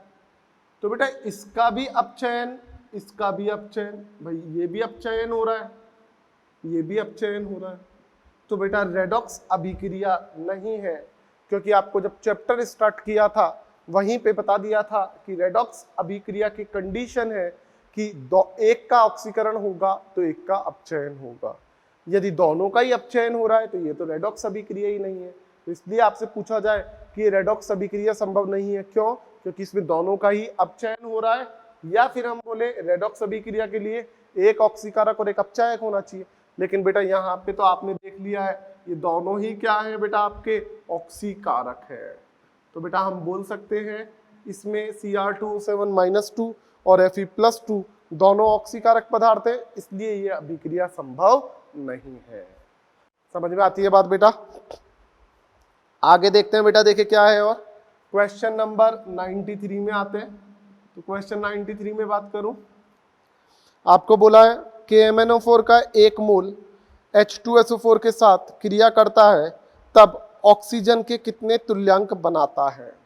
तो बेटा इसका भी अपचयन, इसका भी अपचयन, भाई ये भी अपचयन हो रहा है, ये भी अपचयन हो रहा है। तो बेटा रेडॉक्स अभिक्रिया नहीं है। क्योंकि आपको जब चैप्टर स्टार्ट किया था वहीं पे बता दिया था कि रेडॉक्स अभिक्रिया की कंडीशन है कि एक का ऑक्सीकरण होगा तो एक का अपचयन होगा। यदि दोनों का ही अपचयन हो रहा है तो ये तो रेडॉक्स अभिक्रिया ही नहीं है। तो इसलिए आपसे पूछा जाए कि रेडॉक्स अभिक्रिया संभव नहीं है, क्यों? क्योंकि इसमें दोनों का ही अपचयन हो रहा है, या फिर हम बोले रेडॉक्स अभिक्रिया के लिए एक ऑक्सीकारक और एक अपचायक होना चाहिए। लेकिन बेटा यहाँ पे तो आपने देख लिया है ये दोनों ही क्या है बेटा, आपके ऑक्सीकारक है। तो बेटा हम बोल सकते हैं इसमें Cr2O7-2 और Fe+2 दोनों ऑक्सीकारक पदार्थ है, इसलिए ये अभिक्रिया संभव नहीं है। समझ में आती है बात बेटा? आगे देखते हैं बेटा, देखे क्या है और क्वेश्चन नंबर 93 में आते हैं। तो क्वेश्चन 93 में बात करूं, आपको बोला है कि MnO4 का 1 मोल H2SO4 के साथ क्रिया करता है तब ऑक्सीजन के कितने तुल्यांक बनाता है।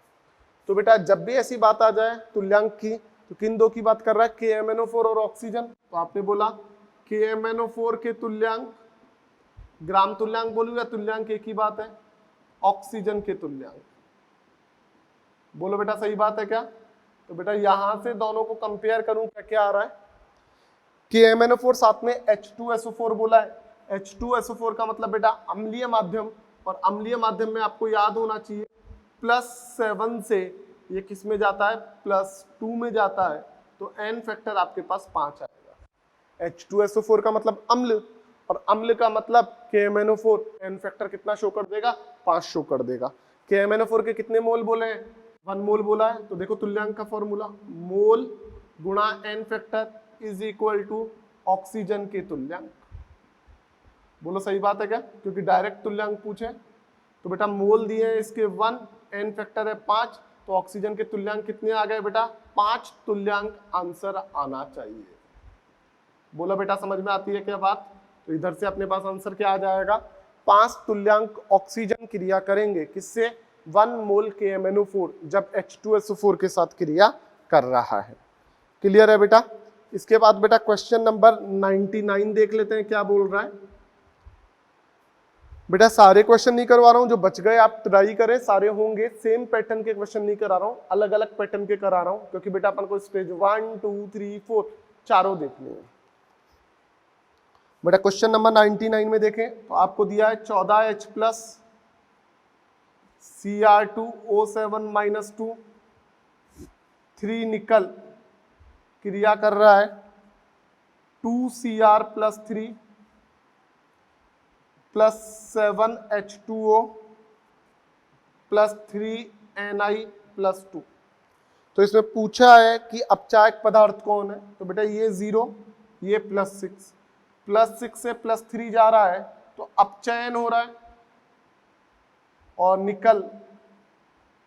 तो बेटा जब भी ऐसी बात आ जाए तुल्यांक की, तो किन दो की बात कर रहा है, KMnO4 और ऑक्सीजन। तो आपने बोला KMnO4 के तुल्यांक, ग्राम तुल्यांक बोलूं या तुल्यांक एक ही बात है, ऑक्सीजन के तुल्यांक। बोलो बेटा सही बात है क्या? तो बेटा यहां से दोनों को कंपेयर करूं, क्या क्या आ रहा है, KMnO4 साथ में H2SO4 बोला है। H2SO4 का मतलब बेटा अम्लीय माध्यम, और अम्लीय माध्यम में आपको याद होना चाहिए +7 से ये किस में जाता है, +2 में जाता है, तो N फैक्टर आपके पास 5 आएगा। H2SO4 का मतलब अम्ल, और अम्ल का मतलब KMnO4, N फैक्टर कितना शो कर देगा, 5 शो कर देगा। KMnO4 के कितने मोल बोले हैं, 1 मोल बोला है। तो देखो तुल्यांक का फॉर्मूला, मोल गुणा N factor is equal to oxygen के तुल्यांक। बोलो सही बात है क्या? क्योंकि डायरेक्ट तुल्यांक पूछे। तो बेटा मोल दिए हैं इसके 1, N फैक्टर है 5, तो ऑक्सीजन के तुल्यांक कितने आ गए बेटा, 5 तुल्यांक आंसर आना चाहिए। बोला बेटा समझ में आती है क्या बात? तो इधर से अपने पास आंसर क्या आ जाएगा, 5 तुल्यांक ऑक्सीजन क्रिया करेंगे किससे, 1 मोल KMnO4 जब H2SO4 के साथ क्रिया कर रहा है। क्लियर है बेटा? इसके बाद बेटा क्वेश्चन नंबर 99 देख लेते हैं क्या बोल रहा है। बेटा सारे क्वेश्चन नहीं करवा रहा हूं, जो बच गए आप ट्राई करें, सारे होंगे। सेम पैटर्न के क्वेश्चन नहीं करा रहा हूं, अलग अलग पैटर्न के करा रहा हूं, क्योंकि बेटा अपन को स्टेज 1 2 3 4 चारों देखने हैं। बेटा क्वेश्चन नंबर 99 में देखें तो आपको दिया है 14H+ Cr2O7-2 3 निकल क्रिया कर रहा है 2Cr+3 +7H2O +3Ni+2। तो इसमें पूछा है कि अपचायक पदार्थ कौन है। तो बेटा ये 0, ये +6, +6 से +3 जा रहा है तो अपचयन हो रहा है, और निकल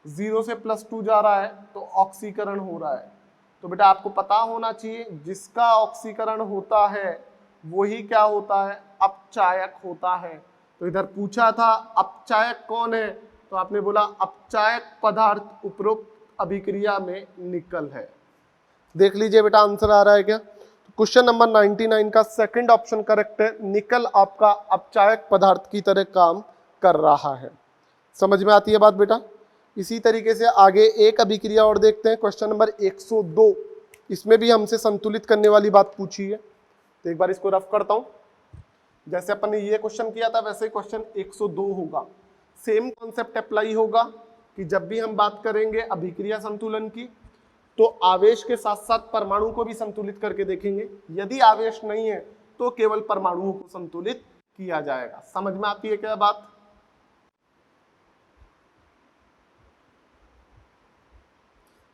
0 से +2 जा रहा है तो ऑक्सीकरण हो रहा है। तो बेटा आपको पता होना चाहिए जिसका ऑक्सीकरण होता है वही क्या होता है, अपचायक होता है। तो इधर पूछा था अपचायक कौन है, तो आपने बोला अपचायक पदार्थ उपरोक्त अभिक्रिया में निकल है। देख लीजिए बेटा आंसर आ रहा है क्या। क्वेश्चन नंबर 99 का सेकंड ऑप्शन करेक्ट है, निकल आपका अपचायक पदार्थ की तरह काम कर रहा है। समझ में आती है बात बेटा? इसी तरीके से आगे एक अभिक्रिया और देखते हैं, क्वेश्चन नंबर 102। इसमें भी हमसे संतुलित करने वाली बात पूछी है, तो एक बार इसको रफ करता हूं। जैसे अपन ने ये क्वेश्चन किया था वैसे क्वेश्चन 102 होगा। सेम कॉन्सेप्ट अप्लाई होगा कि जब भी हम बात करेंगे अभिक्रिया संतुलन की तो आवेश के साथ साथ परमाणु को भी संतुलित करके देखेंगे। यदि आवेश नहीं है तो केवल परमाणुओं को संतुलित किया जाएगा। समझ में आती है क्या बात?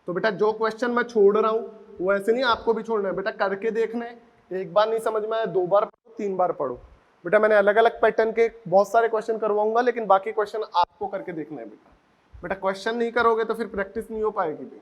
तो बेटा जो क्वेश्चन मैं छोड़ रहा हूं वैसे नहीं आपको भी छोड़ना है बेटा, करके देखना है। एक बार नहीं समझ में आया 2 बार पढ़ो, 3 बार पढ़ो। बेटा मैंने अलग अलग पैटर्न के बहुत सारे क्वेश्चन करवाऊंगा, लेकिन बाकी क्वेश्चन आपको करके देखना है बेटा। बेटा क्वेश्चन नहीं करोगे तो फिर प्रैक्टिस नहीं हो पाएगी भाई।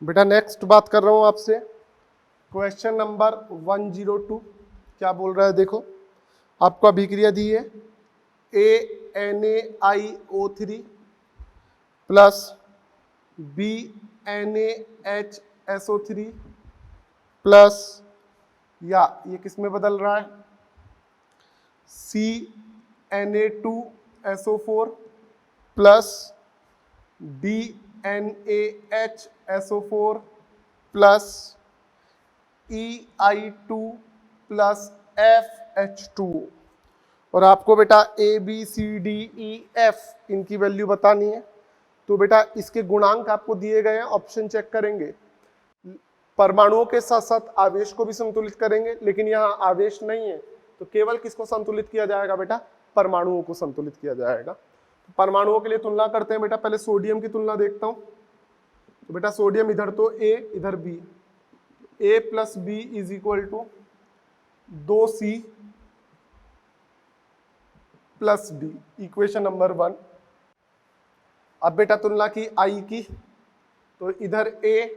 बेटा नेक्स्ट बात कर रहा हूं आपसे, क्वेश्चन नंबर 102 क्या बोल रहा है देखो। आपको अभिक्रिया दी है ANaIO3 प्लस BNaHSO3 प्लस, या ये किस में बदल रहा है, CNA2SO4 plus DNaHSO4 plus EI2 plus FH2। और आपको बेटा ABCDEF इनकी वैल्यू बतानी है। तो बेटा इसके गुणांक आपको दिए गए हैं, ऑप्शन चेक करेंगे। परमाणुओं के साथ साथ आवेश को भी संतुलित करेंगे, लेकिन यहाँ आवेश नहीं है तो केवल किसको संतुलित किया जाएगा बेटा, परमाणुओं को संतुलित किया जाएगा। तो परमाणुओं के लिए तुलना करते हैं बेटा, पहले सोडियम की तुलना देखता हूं। तो बेटा सोडियम इधर तो A इधर B, A plus B is equal to 2C plus D, equation number 1। अब बेटा तुलना की I की, तो इधर A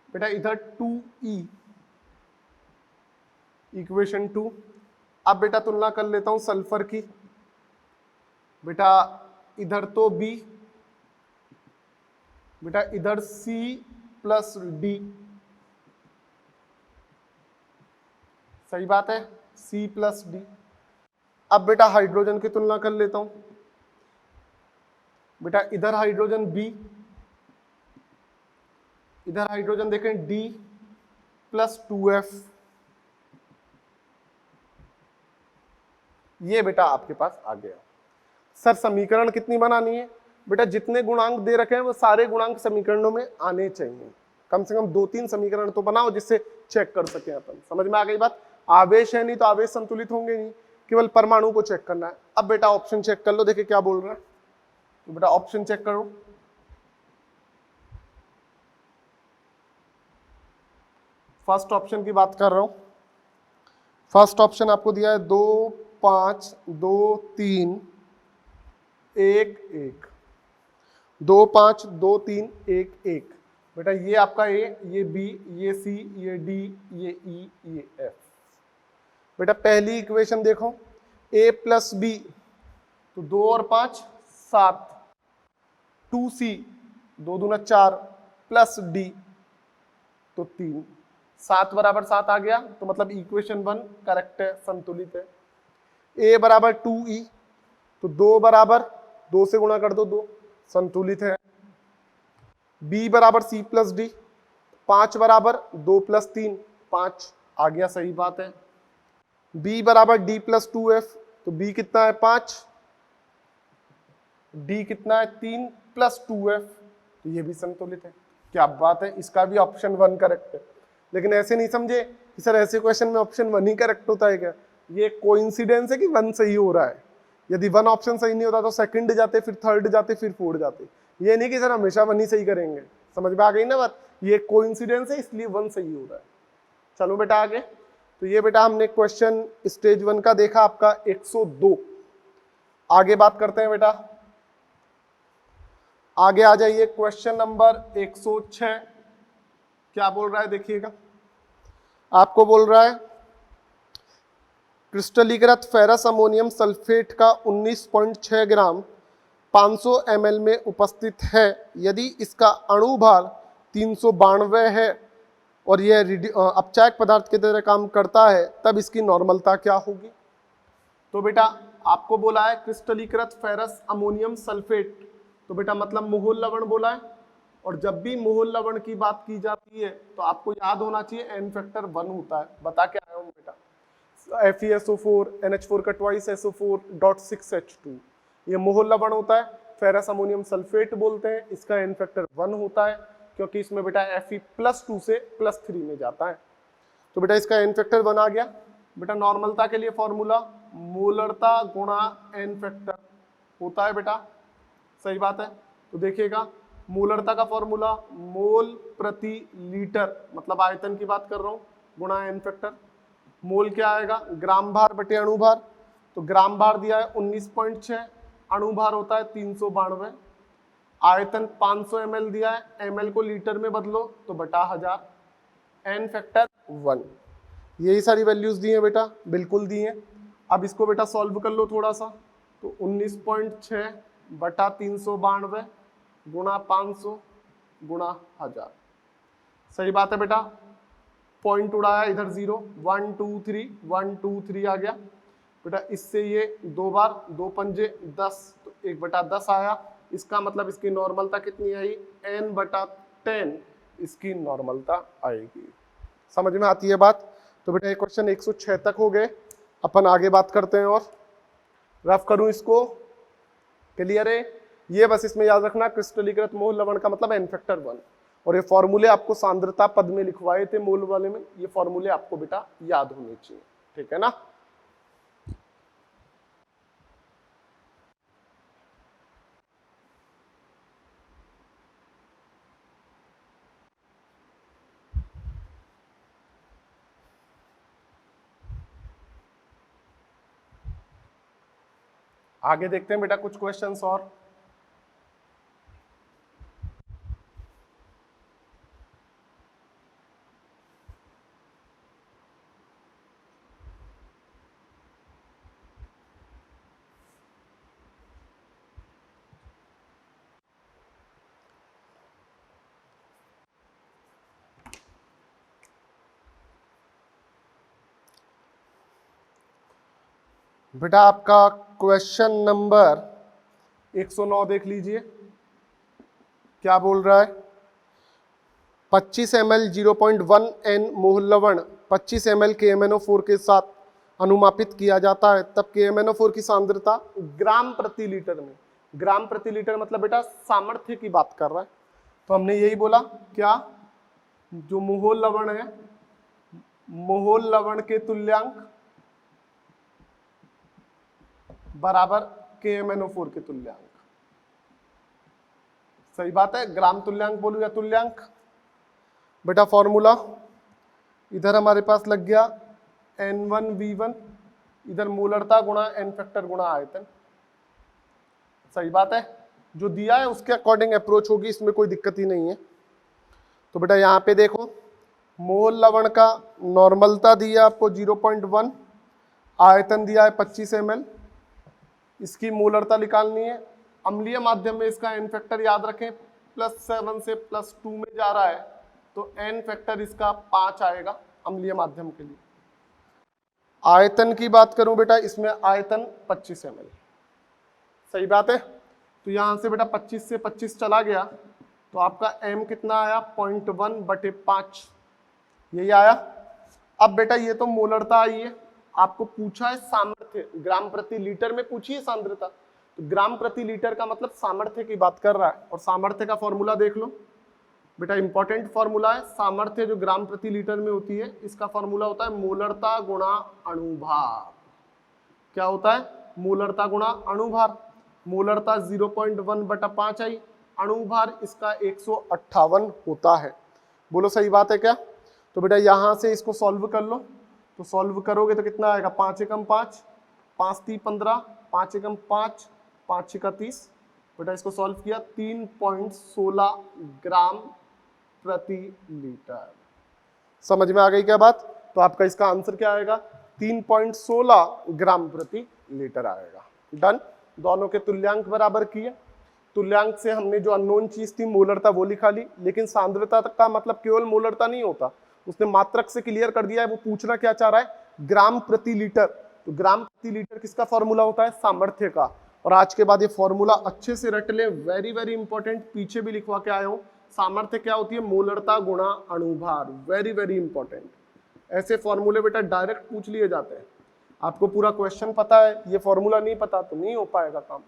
बेटा इधर 2E, इक्वेशन 2। अब बेटा तुलना कर लेता हूं सल्फर की, बेटा इधर तो B, बेटा इधर C प्लस D, सही बात है, C प्लस D। अब बेटा हाइड्रोजन की तुलना कर लेता हूं, बेटा इधर हाइड्रोजन B, इधर हाइड्रोजन देखें D प्लस 2F। ये बेटा आपके पास आ गया। सर समीकरण कितनी बनानी है, बेटा जितने गुणांक दे रखे हैं वो सारे गुणांक समीकरणों में आने चाहिए। कम से कम 2-3 समीकरण तो बनाओ जिससे चेक कर सके अपन। समझ में आ गई बात। आवेश है नहीं तो आवेश संतुलित होंगे नहीं, केवल परमाणु को चेक करना है। अब बेटा ऑप्शन चेक कर लो, देखिए क्या बोल रहा है। तो बेटा ऑप्शन चेक करो। फर्स्ट ऑप्शन की बात कर रहा हूं। फर्स्ट ऑप्शन आपको दिया है 2 5 2 3 1 1, 2 5 2 3 1 1। बेटा ये आपका A, ये B, ये C, ये D, ये E, ये F। बेटा पहली इक्वेशन देखो, A प्लस B तो 2 और 5 7, 2C 2 दूना 4 प्लस D तो 3, 7 बराबर 7 आ गया, तो मतलब इक्वेशन 1 करेक्ट है, संतुलित है। A बराबर 2E तो 2 बराबर 2 से गुणा कर दो 2, संतुलित है। B बराबर C प्लस D, 5 बराबर 2 प्लस 3 5 आ गया, सही बात है। B बराबर D प्लस 2F तो B कितना है 5, D कितना है 3 प्लस 2F, तो ये भी संतुलित है। क्या बात है, इसका भी ऑप्शन 1 करेक्ट है। लेकिन ऐसे नहीं समझे कि सर ऐसे क्वेश्चन में ऑप्शन 1 ही करेक्ट होता है क्या। ये कोइंसिडेंस है कि 1 सही हो रहा है। यदि 1 ऑप्शन सही नहीं होता तो सेकंड जाते, फिर थर्ड जाते, फिर फोर्थ जाते। ये नहीं कि सर हमेशा 1 ही सही करेंगे। समझ में आ गई ना बात। ये कोइंसिडेंस है इसलिए 1 सही हो रहा है। चलो बेटा आगे। तो ये बेटा हमने क्वेश्चन स्टेज 1 का देखा, आपका 102। आगे बात करते हैं बेटा। आगे आ जाइए, क्वेश्चन नंबर 106। क्या बोल रहा है देखिएगा। आपको बोल रहा है क्रिस्टलीकृत फेरस अमोनियम सल्फेट का 19.6 ग्राम 500 ml में उपस्थित है। यदि इसका अणु भार 392 है और यह अपचायक पदार्थ की तरह काम करता है, तब इसकी नॉर्मलता क्या होगी। तो बेटा आपको बोला है क्रिस्टलीकृत फेरस अमोनियम सल्फेट, तो बेटा मतलब मोहोल लवण बोला है। और जब भी मोहोल लवण की बात की जाती है तो आपको याद होना चाहिए एन फैक्टर 1 होता है। बता के आया हूं बेटा, FeSO4 NH4 का ट्वाइस SO4.6H2 ये मोहोल लवण होता है। फेरस अमोनियम सल्फेट बोलते हैं, इसका एन फैक्टर 1 होता है क्योंकि इसमें बेटा Fe+2 से +3 में जाता है। तो बेटा इसका एन फैक्टर 1 आ गया। बेटा नॉर्मलता के लिए फॉर्मूला मोलरता गुणा एन फैक्टर होता है बेटा, सही बात है। तो देखिएगा मोलरता का फॉर्मूला मोल प्रति लीटर, मतलब आयतन की बात कर रहा हूं, गुणा एन फैक्टर। मोल क्या आएगा, ग्राम भार बटे अणु भार। तो ग्राम भार दिया है 19.6, अणु भार होता है 392, आयतन 500 ml दिया है, ml को लीटर में बदलो तो बटा 1000, एन फैक्टर 1। यही सारी वैल्यूज दी हैं बेटा, बिल्कुल दी हैं। अब इसको बेटा सॉल्व कर लो थोड़ा सा, तो 19.6 बटा 392 गुणा 500 गुणा 1000। सही बात है बेटा, पॉइंट उड़ाया इधर 0, 1 2 3 1 2 3 आ गया बेटा। इससे ये 2 बार 2 पंजे 10, तो 1/10 आया। इसका मतलब इसकी नॉर्मलता कितनी आई, n/10 इसकी नॉर्मलता आएगी। समझ में आती है बात। तो बेटा ये क्वेश्चन 106 तक हो गए, अपन आगे बात करते हैं। और रफ करूं इसको, क्लियर है। ये बस इसमें याद रखना, क्रिस्टलीकृत मोल लवण का मतलब n फैक्टर 1। और ये फॉर्मूले आपको सांद्रता पद में लिखवाए थे मोल वाले में, ये फॉर्मूले आपको बेटा याद होने चाहिए, ठीक है ना। आगे देखते हैं बेटा कुछ क्वेश्चंस और। बेटा आपका क्वेश्चन नंबर 109 देख लीजिए, क्या बोल रहा है। 25 ml 0.1 N मोल लवण 25 ml KMnO4 के साथ अनुमापित किया जाता है, तब KMnO4 की सांद्रता ग्राम प्रति लीटर में। ग्राम प्रति लीटर मतलब बेटा सामर्थ्य की बात कर रहा है। तो हमने यही बोला, क्या जो मोल लवण है, मोल लवण के तुल्यांक बराबर KMnO4 के तुल्यांक। सही बात है, ग्राम तुल्यांक बोलू या तुल्यांक। बेटा फॉर्मूला इधर हमारे पास लग गया N1V1, इधर मोलरता गुणा n फैक्टर गुणा आयतन। सही बात है, जो दिया है उसके अकॉर्डिंग अप्रोच होगी, इसमें कोई दिक्कत ही नहीं है। तो बेटा यहाँ पे देखो, मोल लवण का नॉर्मलता दिया आपको 0.1, आयतन दिया है 25 ml, इसकी मोलरता निकालनी है। अम्लीय माध्यम में इसका n फैक्टर याद रखें, +7 से +2 में जा रहा है, तो n फैक्टर इसका 5 आएगा अम्लीय माध्यम के लिए। आयतन की बात करूं बेटा, इसमें आयतन 25 ml। सही बात है। तो यहां से बेटा 25 से 25 चला गया, तो आपका m कितना आया, 0.1/5, यही आया। अब बेटा ये तो मोलरता आई है, आपको पूछा है सामर्थ्य, ग्राम प्रति लीटर में पूछी है सांद्रता, तो ग्राम प्रति लीटर का मतलब सामर्थ्य की बात कर रहा है। और सामर्थ्य का फॉर्मूला देख लो बेटा, इंपॉर्टेंट फॉर्मूला है। सामर्थ्य जो ग्राम प्रति लीटर में होती है, इसका फॉर्मूला होता है मोलरता गुणा अणुभार। क्या होता है, मोलरता गुणा अणुभार। मोलरता 0.1/5 आई, अणुभार इसका 158 होता है। बोलो सही बात है क्या। तो बेटा यहां से इसको सॉल्व कर लो, तो सॉल्व करोगे तो कितना आएगा, 5 एकम 5, 5 3 15, 5 एकम 5, 5 6 30। बेटा इसको सॉल्व किया, 3.16 ग्राम प्रति लीटर। समझ में आ गई क्या बात। तो आपका इसका आंसर क्या आएगा, 3.16 ग्राम प्रति लीटर आएगा। डन। दोनों के तुल्यांक बराबर किए। तुल्यांक से हमने जो अननोन चीज थी मोलरता वो लिखा ली, लेकिन सांद्रता का मतलब केवल मोलरता नहीं होता, उसने मात्रक से क्लियर कर दिया है। वो पूछना क्या चाह रहा है, ग्राम प्रति लीटर। तो ग्राम प्रति लीटर किसका फॉर्मूला होता है, सामर्थ्य का। और आज के बाद ये फॉर्मूला अच्छे से रट ले, वेरी वेरी इंपॉर्टेंट, पीछे भी लिखवा के आया हूं। सामर्थ्य क्या होती है, मोलरता गुणा अणुभार, वेरी वेरी इंपॉर्टेंट। ऐसे फॉर्मूले बेटा डायरेक्ट पूछ लिए जाते हैं। आपको पूरा क्वेश्चन पता है, ये फॉर्मूला नहीं पता तो नहीं हो पाएगा काम।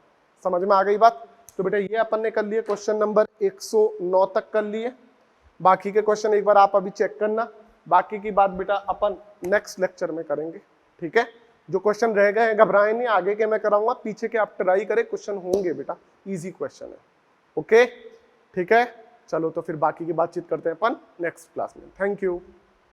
समझ में आ गई बात। तो बेटा ये अपन ने कर लिए, क्वेश्चन नंबर 109 तक कर लिए। बाकी के क्वेश्चन एक बार आप अभी चेक करना, बाकी की बात बेटा अपन नेक्स्ट लेक्चर में करेंगे, ठीक है। जो क्वेश्चन रह गए हैं घबराएं नहीं, आगे के मैं कराऊंगा, पीछे के आप ट्राई करें, क्वेश्चन होंगे बेटा, इजी क्वेश्चन है। ओके ठीक है, चलो तो फिर बाकी की बातचीत करते हैं अपन नेक्स्ट क्लास में। Thank you.